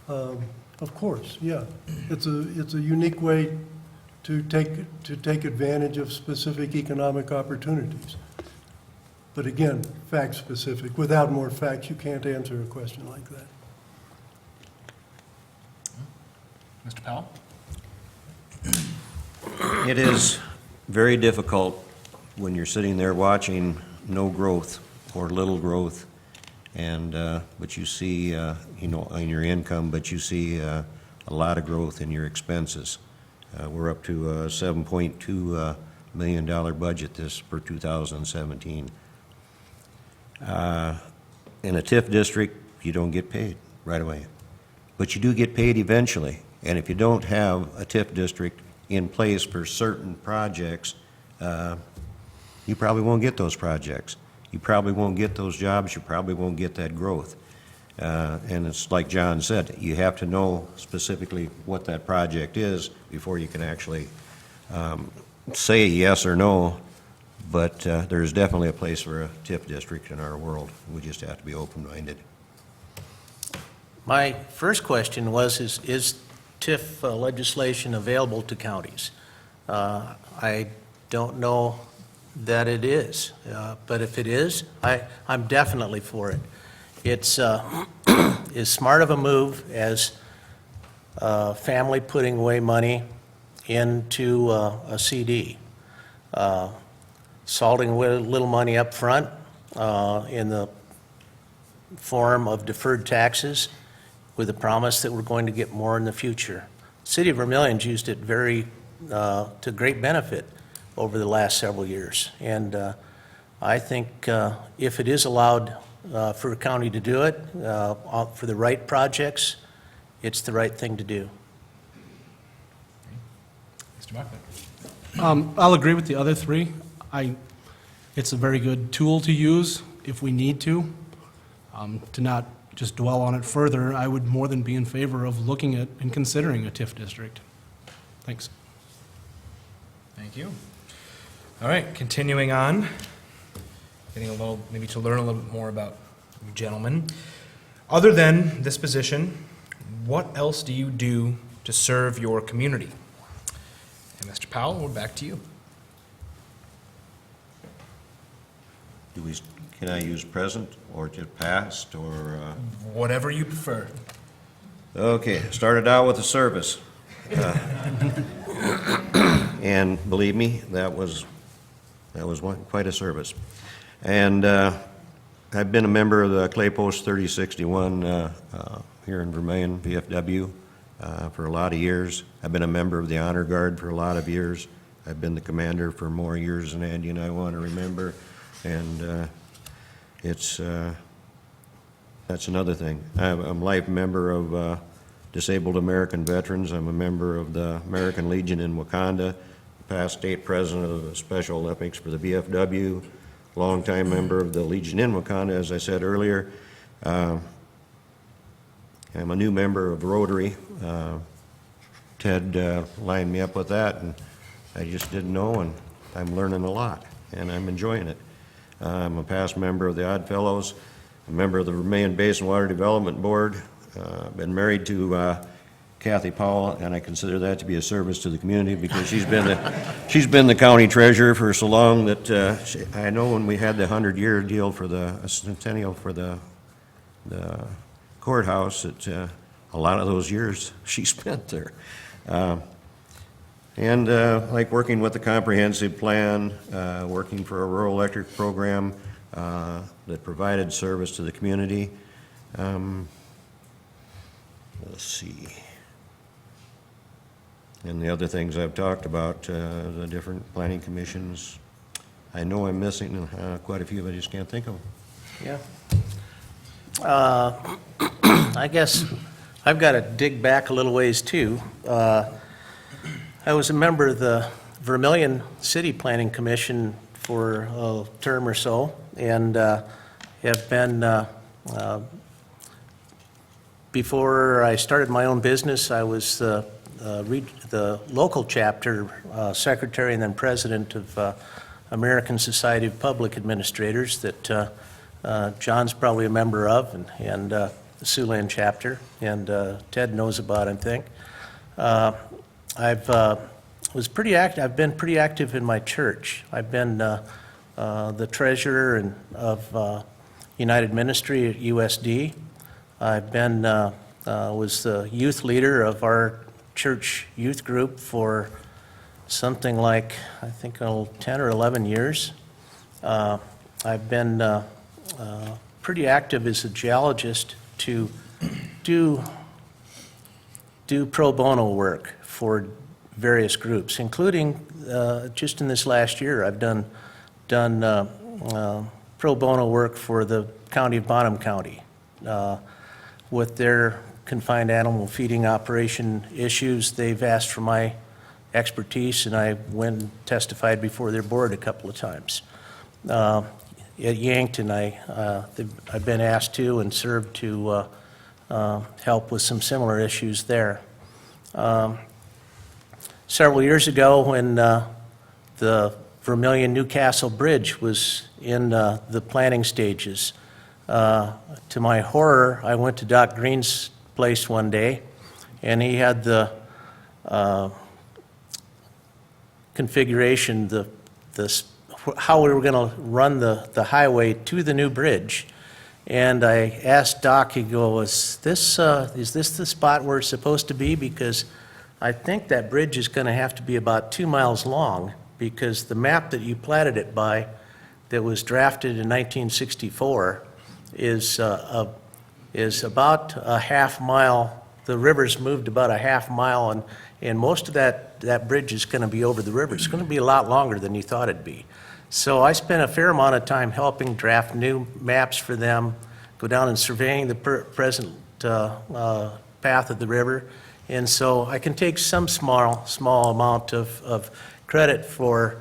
of course, yeah, it's a unique way to take advantage of specific economic opportunities. But again, fact-specific. Without more facts, you can't answer a question like that. Mr. Powell? It is very difficult when you're sitting there watching no growth or little growth but you see, in your income, but you see a lot of growth in your expenses. We're up to a $7.2 million budget for 2017. In a TIF district, you don't get paid right away, but you do get paid eventually. And if you don't have a TIF district in place for certain projects, you probably won't get those projects. You probably won't get those jobs. You probably won't get that growth. And it's like John said, you have to know specifically what that project is before you can actually say yes or no. But there's definitely a place for a TIF district in our world. We just have to be open-minded. My first question was, is TIF legislation available to counties? I don't know that it is, but if it is, I'm definitely for it. It's as smart of a move as a family putting away money into a CD. Salting a little money up front in the form of deferred taxes with a promise that we're going to get more in the future. The City of Vermillion's used it to great benefit over the last several years. And I think if it is allowed for a county to do it for the right projects, it's the right thing to do. Mr. Buckley? I'll agree with the other three. It's a very good tool to use if we need to. To not just dwell on it further, I would more than be in favor of looking at and considering a TIF district. Thanks. Thank you. All right, continuing on, getting a little, maybe to learn a little bit more about you gentlemen. Other than this position, what else do you do to serve your community? And Mr. Powell, we're back to you. Can I use present or just past or? Whatever you prefer. Okay, started out with the service. And believe me, that was quite a service. And I've been a member of the Clay Post 3061 here in Vermillion, VFW, for a lot of years. I've been a member of the Honor Guard for a lot of years. I've been the commander for more years than Andy and I want to remember. And that's another thing. I'm a life member of Disabled American Veterans. I'm a member of the American Legion in Wakanda, past state president of the Special Olympics for the VFW, longtime member of the Legion in Wakanda, as I said earlier. I'm a new member of Rotary. Ted lined me up with that, and I just didn't know, and I'm learning a lot, and I'm enjoying it. I'm a past member of the Odd Fellows, a member of the Vermillion Basin Water Development Board. Been married to Kathy Powell, and I consider that to be a service to the community because she's been the county treasurer for so long that I know when we had the 100-year deal for the centennial for the courthouse, that a lot of those years she spent there. And like working with the comprehensive plan, working for a rural electric program that provided service to the community. Let's see. And the other things I've talked about, the different planning commissions. I know I'm missing quite a few, but I just can't think of them. Yeah. I guess I've got to dig back a little ways too. I was a member of the Vermillion City Planning Commission for a term or so, and have been, before I started my own business, I was the local chapter secretary and then president of American Society of Public Administrators that John's probably a member of, and the Siouxland chapter, and Ted knows about, I think. I've been pretty active in my church. I've been the treasurer of United Ministry at USD. I've been was the youth leader of our church youth group for something like, I think, 10 or 11 years. I've been pretty active as a geologist to do pro bono work for various groups, including just in this last year, I've done pro bono work for the county of Bonham County with their confined animal feeding operation issues. They've asked for my expertise, and I went and testified before their board a couple of times. At Yankton, I've been asked to and served to help with some similar issues there. Several years ago, when the Vermillion Newcastle Bridge was in the planning stages, to my horror, I went to Doc Green's place one day, and he had the configuration, how we were going to run the highway to the new bridge. And I asked Doc, he goes, is this the spot where it's supposed to be? Because I think that bridge is going to have to be about 2 miles long, because the map that you platted it by, that was drafted in 1964, is about a half mile. The river's moved about a half mile, and most of that bridge is going to be over the river. It's going to be a lot longer than you thought it'd be. So I spent a fair amount of time helping draft new maps for them, go down and surveying the present path of the river. And so I can take some small amount of credit for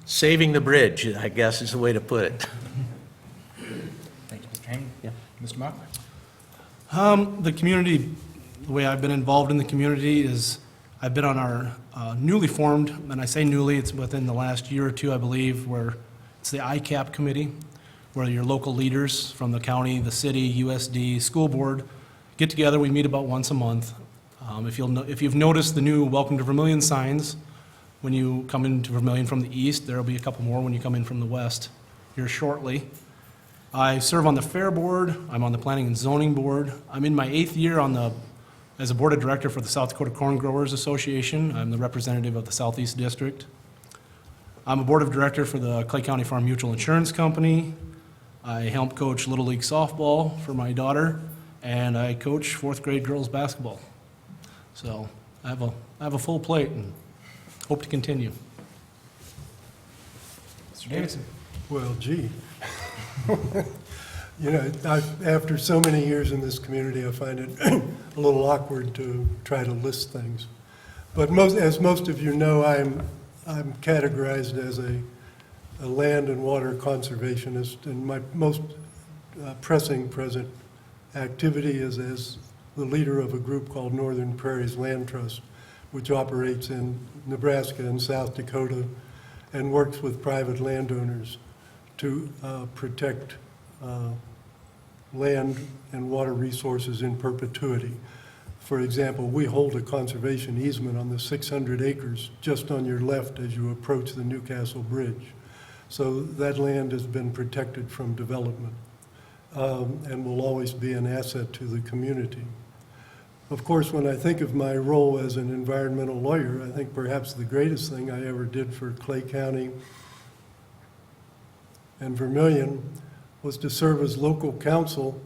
saving the bridge, I guess is the way to put it. Thank you, Mr. Hammond. Yeah. Mr. Mock? The community, the way I've been involved in the community is I've been on our newly formed, and I say newly, it's within the last year or two, I believe, where it's the ICAP committee, where your local leaders from the county, the city, USD, school board get together. We meet about once a month. If you've noticed the new Welcome to Vermillion signs, when you come into Vermillion from the east, there will be a couple more when you come in from the west here shortly. I serve on the Fair Board. I'm on the Planning and Zoning Board. I'm in my 8th year as a Board of Director for the South Dakota Corn Growers Association. I'm the representative of the Southeast District. I'm a Board of Director for the Clay County Farm Mutual Insurance Company. I help coach Little League softball for my daughter, and I coach 4th grade girls basketball. So I have a full plate and hope to continue. Mr. Davidson? Well, gee. You know, after so many years in this community, I find it a little awkward to try to list things. But as most of you know, I'm categorized as a land and water conservationist, and my most pressing present activity is as the leader of a group called Northern Prairies Land Trust, which operates in Nebraska and South Dakota and works with private landowners to protect land and water resources in perpetuity. For example, we hold a conservation easement on the 600 acres just on your left as you approach the Newcastle Bridge. So that land has been protected from development and will always be an asset to the community. Of course, when I think of my role as an environmental lawyer, I think perhaps the greatest thing I ever did for Clay County and Vermillion was to serve as local counsel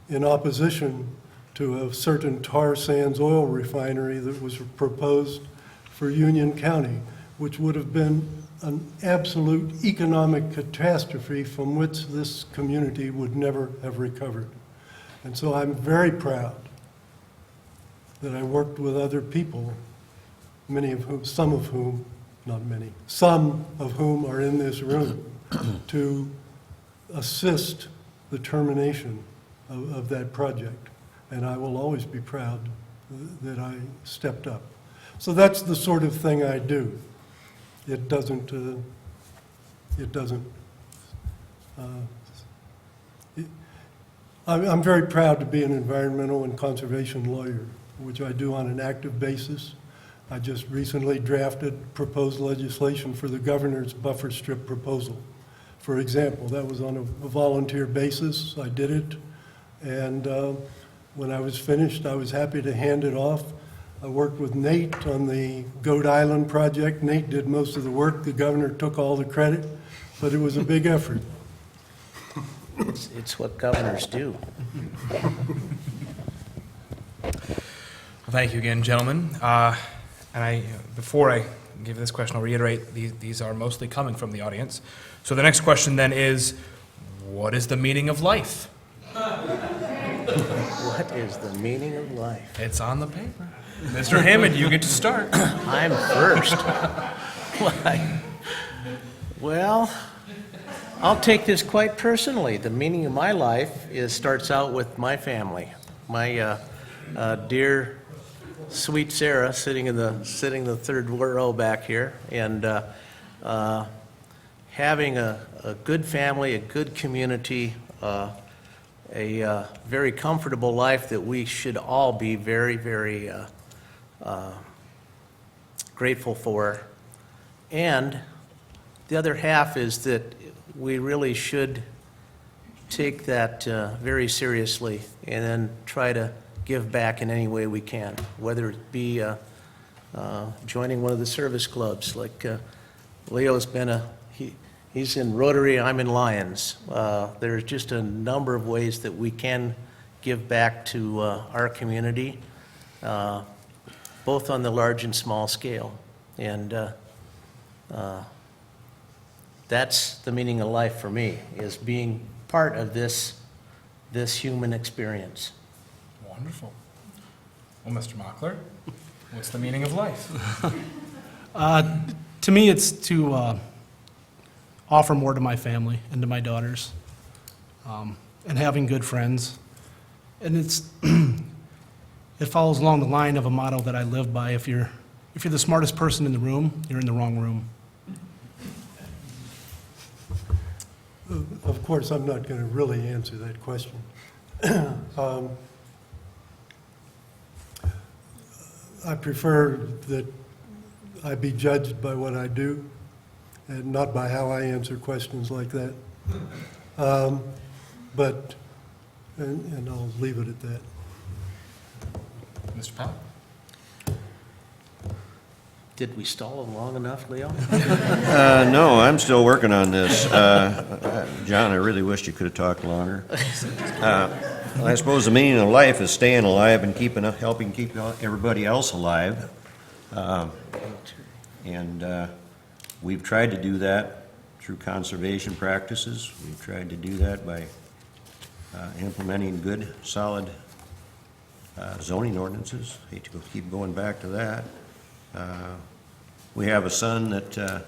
in opposition to a certain tar sands oil refinery that was proposed for Union County, which would have been an absolute economic catastrophe from which this community would never have recovered. And so I'm very proud that I worked with other people, some of whom are in this room, to assist the termination of that project. And I will always be proud that I stepped up. So that's the sort of thing I do. I'm very proud to be an environmental and conservation lawyer, which I do on an active basis. I just recently drafted proposed legislation for the governor's buffer strip proposal. For example, that was on a volunteer basis. I did it, and when I was finished, I was happy to hand it off. I worked with Nate on the Goat Island project. Nate did most of the work. The governor took all the credit, but it was a big effort. It's what governors do. Well, thank you again, gentlemen. Before I give this question, I'll reiterate, these are mostly coming from the audience. So the next question then is, what is the meaning of life? What is the meaning of life? It's on the paper. Mr. Hammond, you get to start. I'm first. Why? Well, I'll take this quite personally. The meaning of my life starts out with my family. My dear, sweet Sarah, sitting in the third row back here, and having a good family, a good community, a very comfortable life that we should all be very, very grateful for. And the other half is that we really should take that very seriously and then try to give back in any way we can, whether it be joining one of the service clubs, like Leo's been he's in Rotary, I'm in Lions. There's just a number of ways that we can give back to our community, both on the large and small scale. And that's the meaning of life for me, is being part of this human experience. Wonderful. Well, Mr. Mockler, what's the meaning of life? To me, it's to offer more to my family and to my daughters, and having good friends. And it follows along the line of a motto that I live by: if you're the smartest person in the room, you're in the wrong room. Of course, I'm not going to really answer that question. I prefer that I be judged by what I do and not by how I answer questions like that. But I'll leave it at that. Mr. Powell? Did we stall long enough, Leo? No, I'm still working on this. John, I really wish you could have talked longer. I suppose the meaning of life is staying alive and helping keep everybody else alive. And we've tried to do that through conservation practices. We've tried to do that by implementing good, solid zoning ordinances. Hate to keep going back to that. We have a son that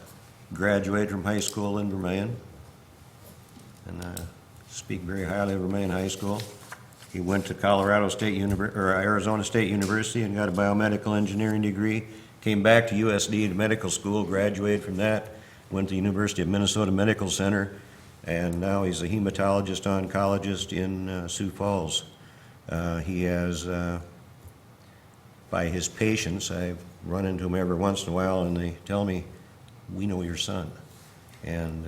graduated from high school in Vermillion, and speak very highly of Vermillion High School. He went to Arizona State University and got a biomedical engineering degree. Came back to USD medical school, graduated from that, went to the University of Minnesota Medical Center, and now he's a hematologist oncologist in Sioux Falls. He has, by his patients, I've run into him every once in a while, and they tell me, "We know your son." And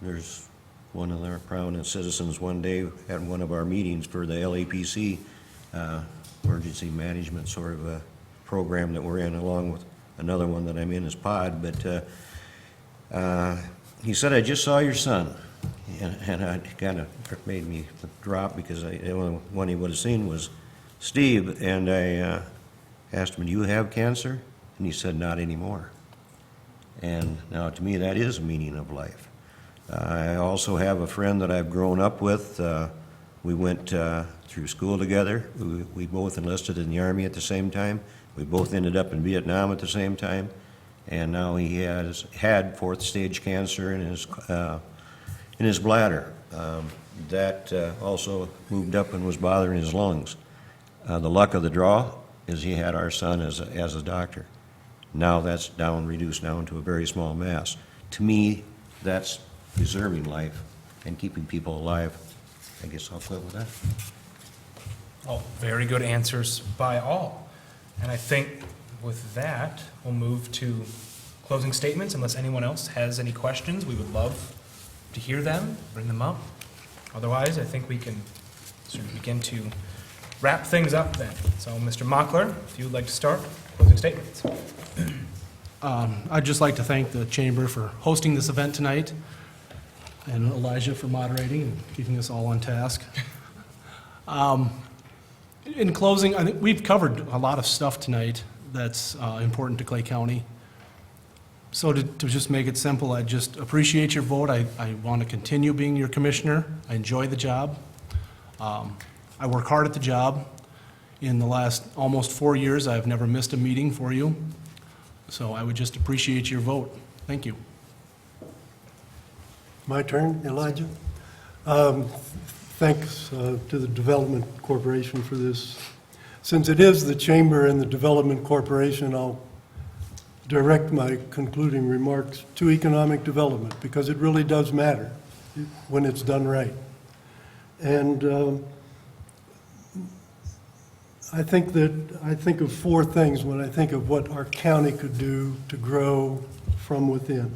there's one of our prominent citizens one day at one of our meetings for the LAPC emergency management sort of a program that we're in, along with another one that I'm in as pod. But he said, "I just saw your son," and it kind of made me drop, because the only one he would have seen was Steve. And I asked him, "Do you have cancer?" And he said, "Not anymore." And now, to me, that is the meaning of life. I also have a friend that I've grown up with. We went through school together. We both enlisted in the Army at the same time. We both ended up in Vietnam at the same time. And now he has had fourth-stage cancer in his bladder. That also moved up and was bothering his lungs. The luck of the draw is he had our son as a doctor. Now that's reduced down to a very small mass. To me, that's preserving life and keeping people alive. I guess I'll quit with that. Oh, very good answers by all. And I think with that, we'll move to closing statements. Unless anyone else has any questions, we would love to hear them, bring them up. Otherwise, I think we can sort of begin to wrap things up then. So, Mr. Mockler, if you would like to start, closing statements. I'd just like to thank the Chamber for hosting this event tonight. and Elijah for moderating and keeping us all on task. In closing, I think we've covered a lot of stuff tonight that's important to Clay County. So to just make it simple, I just appreciate your vote. I want to continue being your commissioner. I enjoy the job. I work hard at the job. In the last almost 4 years, I've never missed a meeting for you. So I would just appreciate your vote. Thank you. My turn, Elijah. Thanks to the Development Corporation for this. Since it is the Chamber and the Development Corporation, I'll direct my concluding remarks to economic development, because it really does matter when it's done right. And I think of four things when I think of what our county could do to grow from within.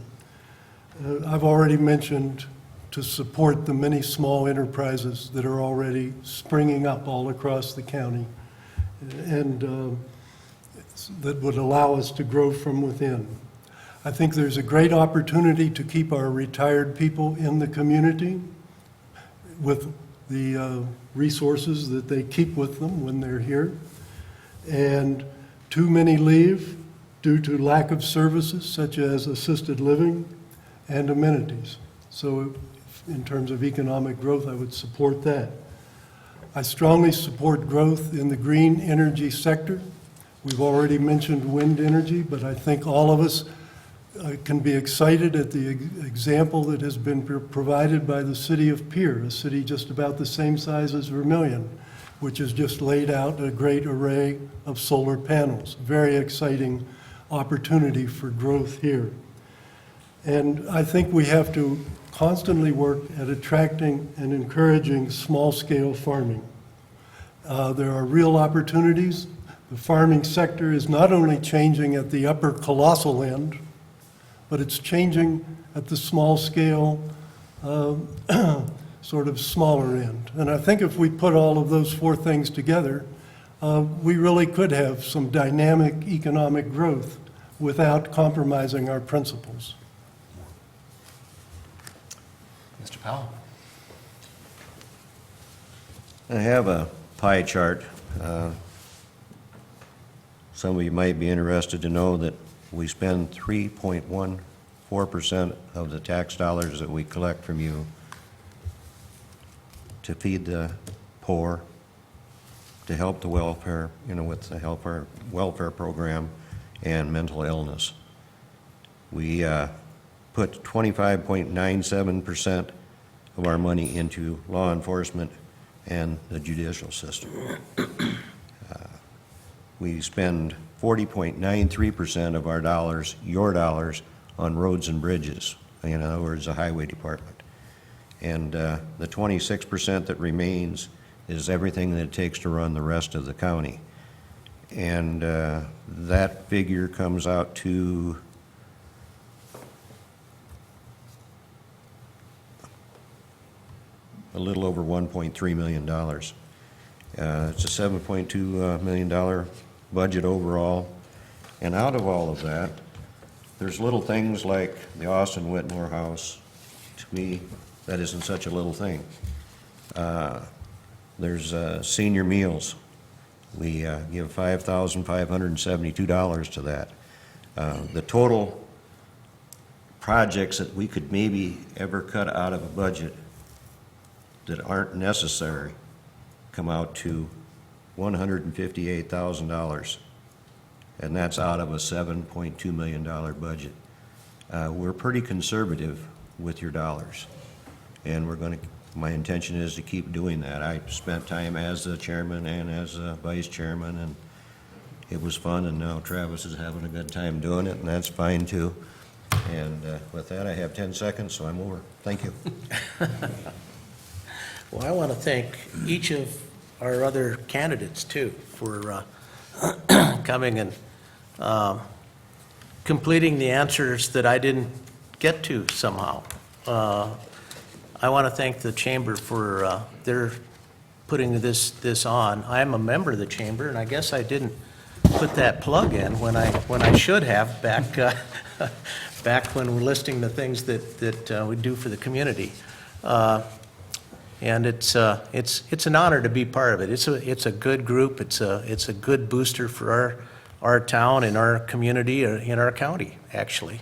I've already mentioned to support the many small enterprises that are already springing up all across the county, and that would allow us to grow from within. I think there's a great opportunity to keep our retired people in the community with the resources that they keep with them when they're here. And too many leave due to lack of services such as assisted living and amenities. So in terms of economic growth, I would support that. I strongly support growth in the green energy sector. We've already mentioned wind energy, but I think all of us can be excited at the example that has been provided by the city of Pierre, a city just about the same size as Vermillion, which has just laid out a great array of solar panels. Very exciting opportunity for growth here. And I think we have to constantly work at attracting and encouraging small-scale farming. There are real opportunities. The farming sector is not only changing at the upper colossal end, but it's changing at the small-scale, sort of smaller end. And I think if we put all of those four things together, we really could have some dynamic economic growth without compromising our principles. Mr. Powell? I have a pie chart. Some of you might be interested to know that we spend 3.14% of the tax dollars that we collect from you to feed the poor, to help the welfare, with the our welfare program and mental illness. We put 25.97% of our money into law enforcement and the judicial system. We spend 40.93% of our dollars, your dollars, on roads and bridges, in other words, the highway department. And the 26% that remains is everything that it takes to run the rest of the county. And that figure comes out to a little over $1.3 million. It's a $7.2 million budget overall. And out of all of that, there's little things like the Austin Whitmore House. To me, that isn't such a little thing. There's senior meals. We give $5,572 to that. The total projects that we could maybe ever cut out of a budget that aren't necessary come out to $158,000, and that's out of a $7.2 million budget. We're pretty conservative with your dollars, and my intention is to keep doing that. I spent time as the chairman and as the vice chairman, and it was fun, and now Travis is having a good time doing it, and that's fine too. And with that, I have 10 seconds, so I'm over. Thank you. Well, I want to thank each of our other candidates, too, for coming and completing the answers that I didn't get to somehow. I want to thank the Chamber for their putting this on. I am a member of the Chamber, and I guess I didn't put that plug in when I should have back back when we're listing the things that we do for the community. And it's an honor to be part of it. It's a good group. It's a good booster for our town and our community, in our county, actually.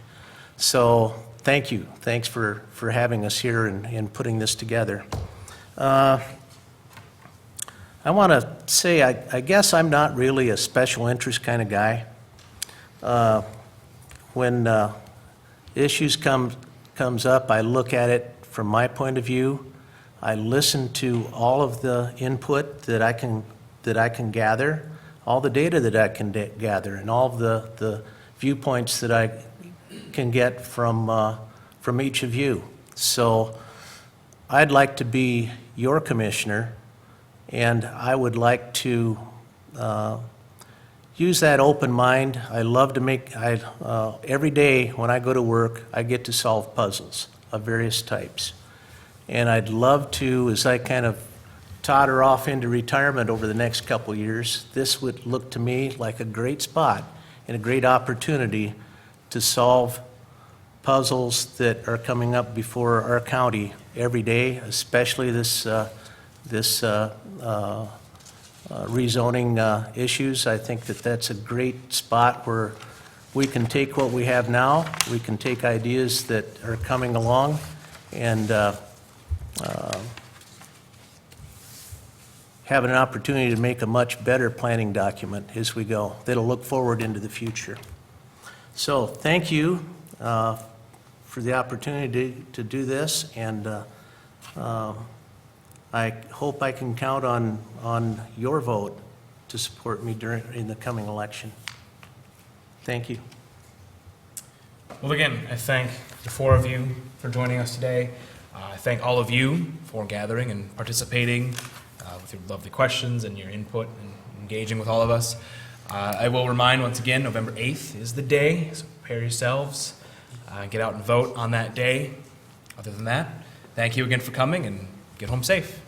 So thank you. Thanks for having us here and putting this together. I want to say, I guess I'm not really a special interest kind of guy. When issues comes up, I look at it from my point of view. I listen to all of the input that I can gather, all the data that I can gather, and all of the viewpoints that I can get from each of you. So I'd like to be your commissioner, and I would like to use that open mind. I love to every day when I go to work, I get to solve puzzles of various types. And I'd love to, as I kind of totter off into retirement over the next couple of years, this would look to me like a great spot and a great opportunity to solve puzzles that are coming up before our county every day, especially this rezoning issues. I think that's a great spot where we can take what we have now, we can take ideas that are coming along, and have an opportunity to make a much better planning document as we go that'll look forward into the future. So thank you for the opportunity to do this, and I hope I can count on your vote to support me in the coming election. Thank you. Well, again, I thank the four of you for joining us today. I thank all of you for gathering and participating with your lovely questions and your input and engaging with all of us. I will remind once again, November 8th is the day, so prepare yourselves. Get out and vote on that day. Other than that, thank you again for coming, and get home safe.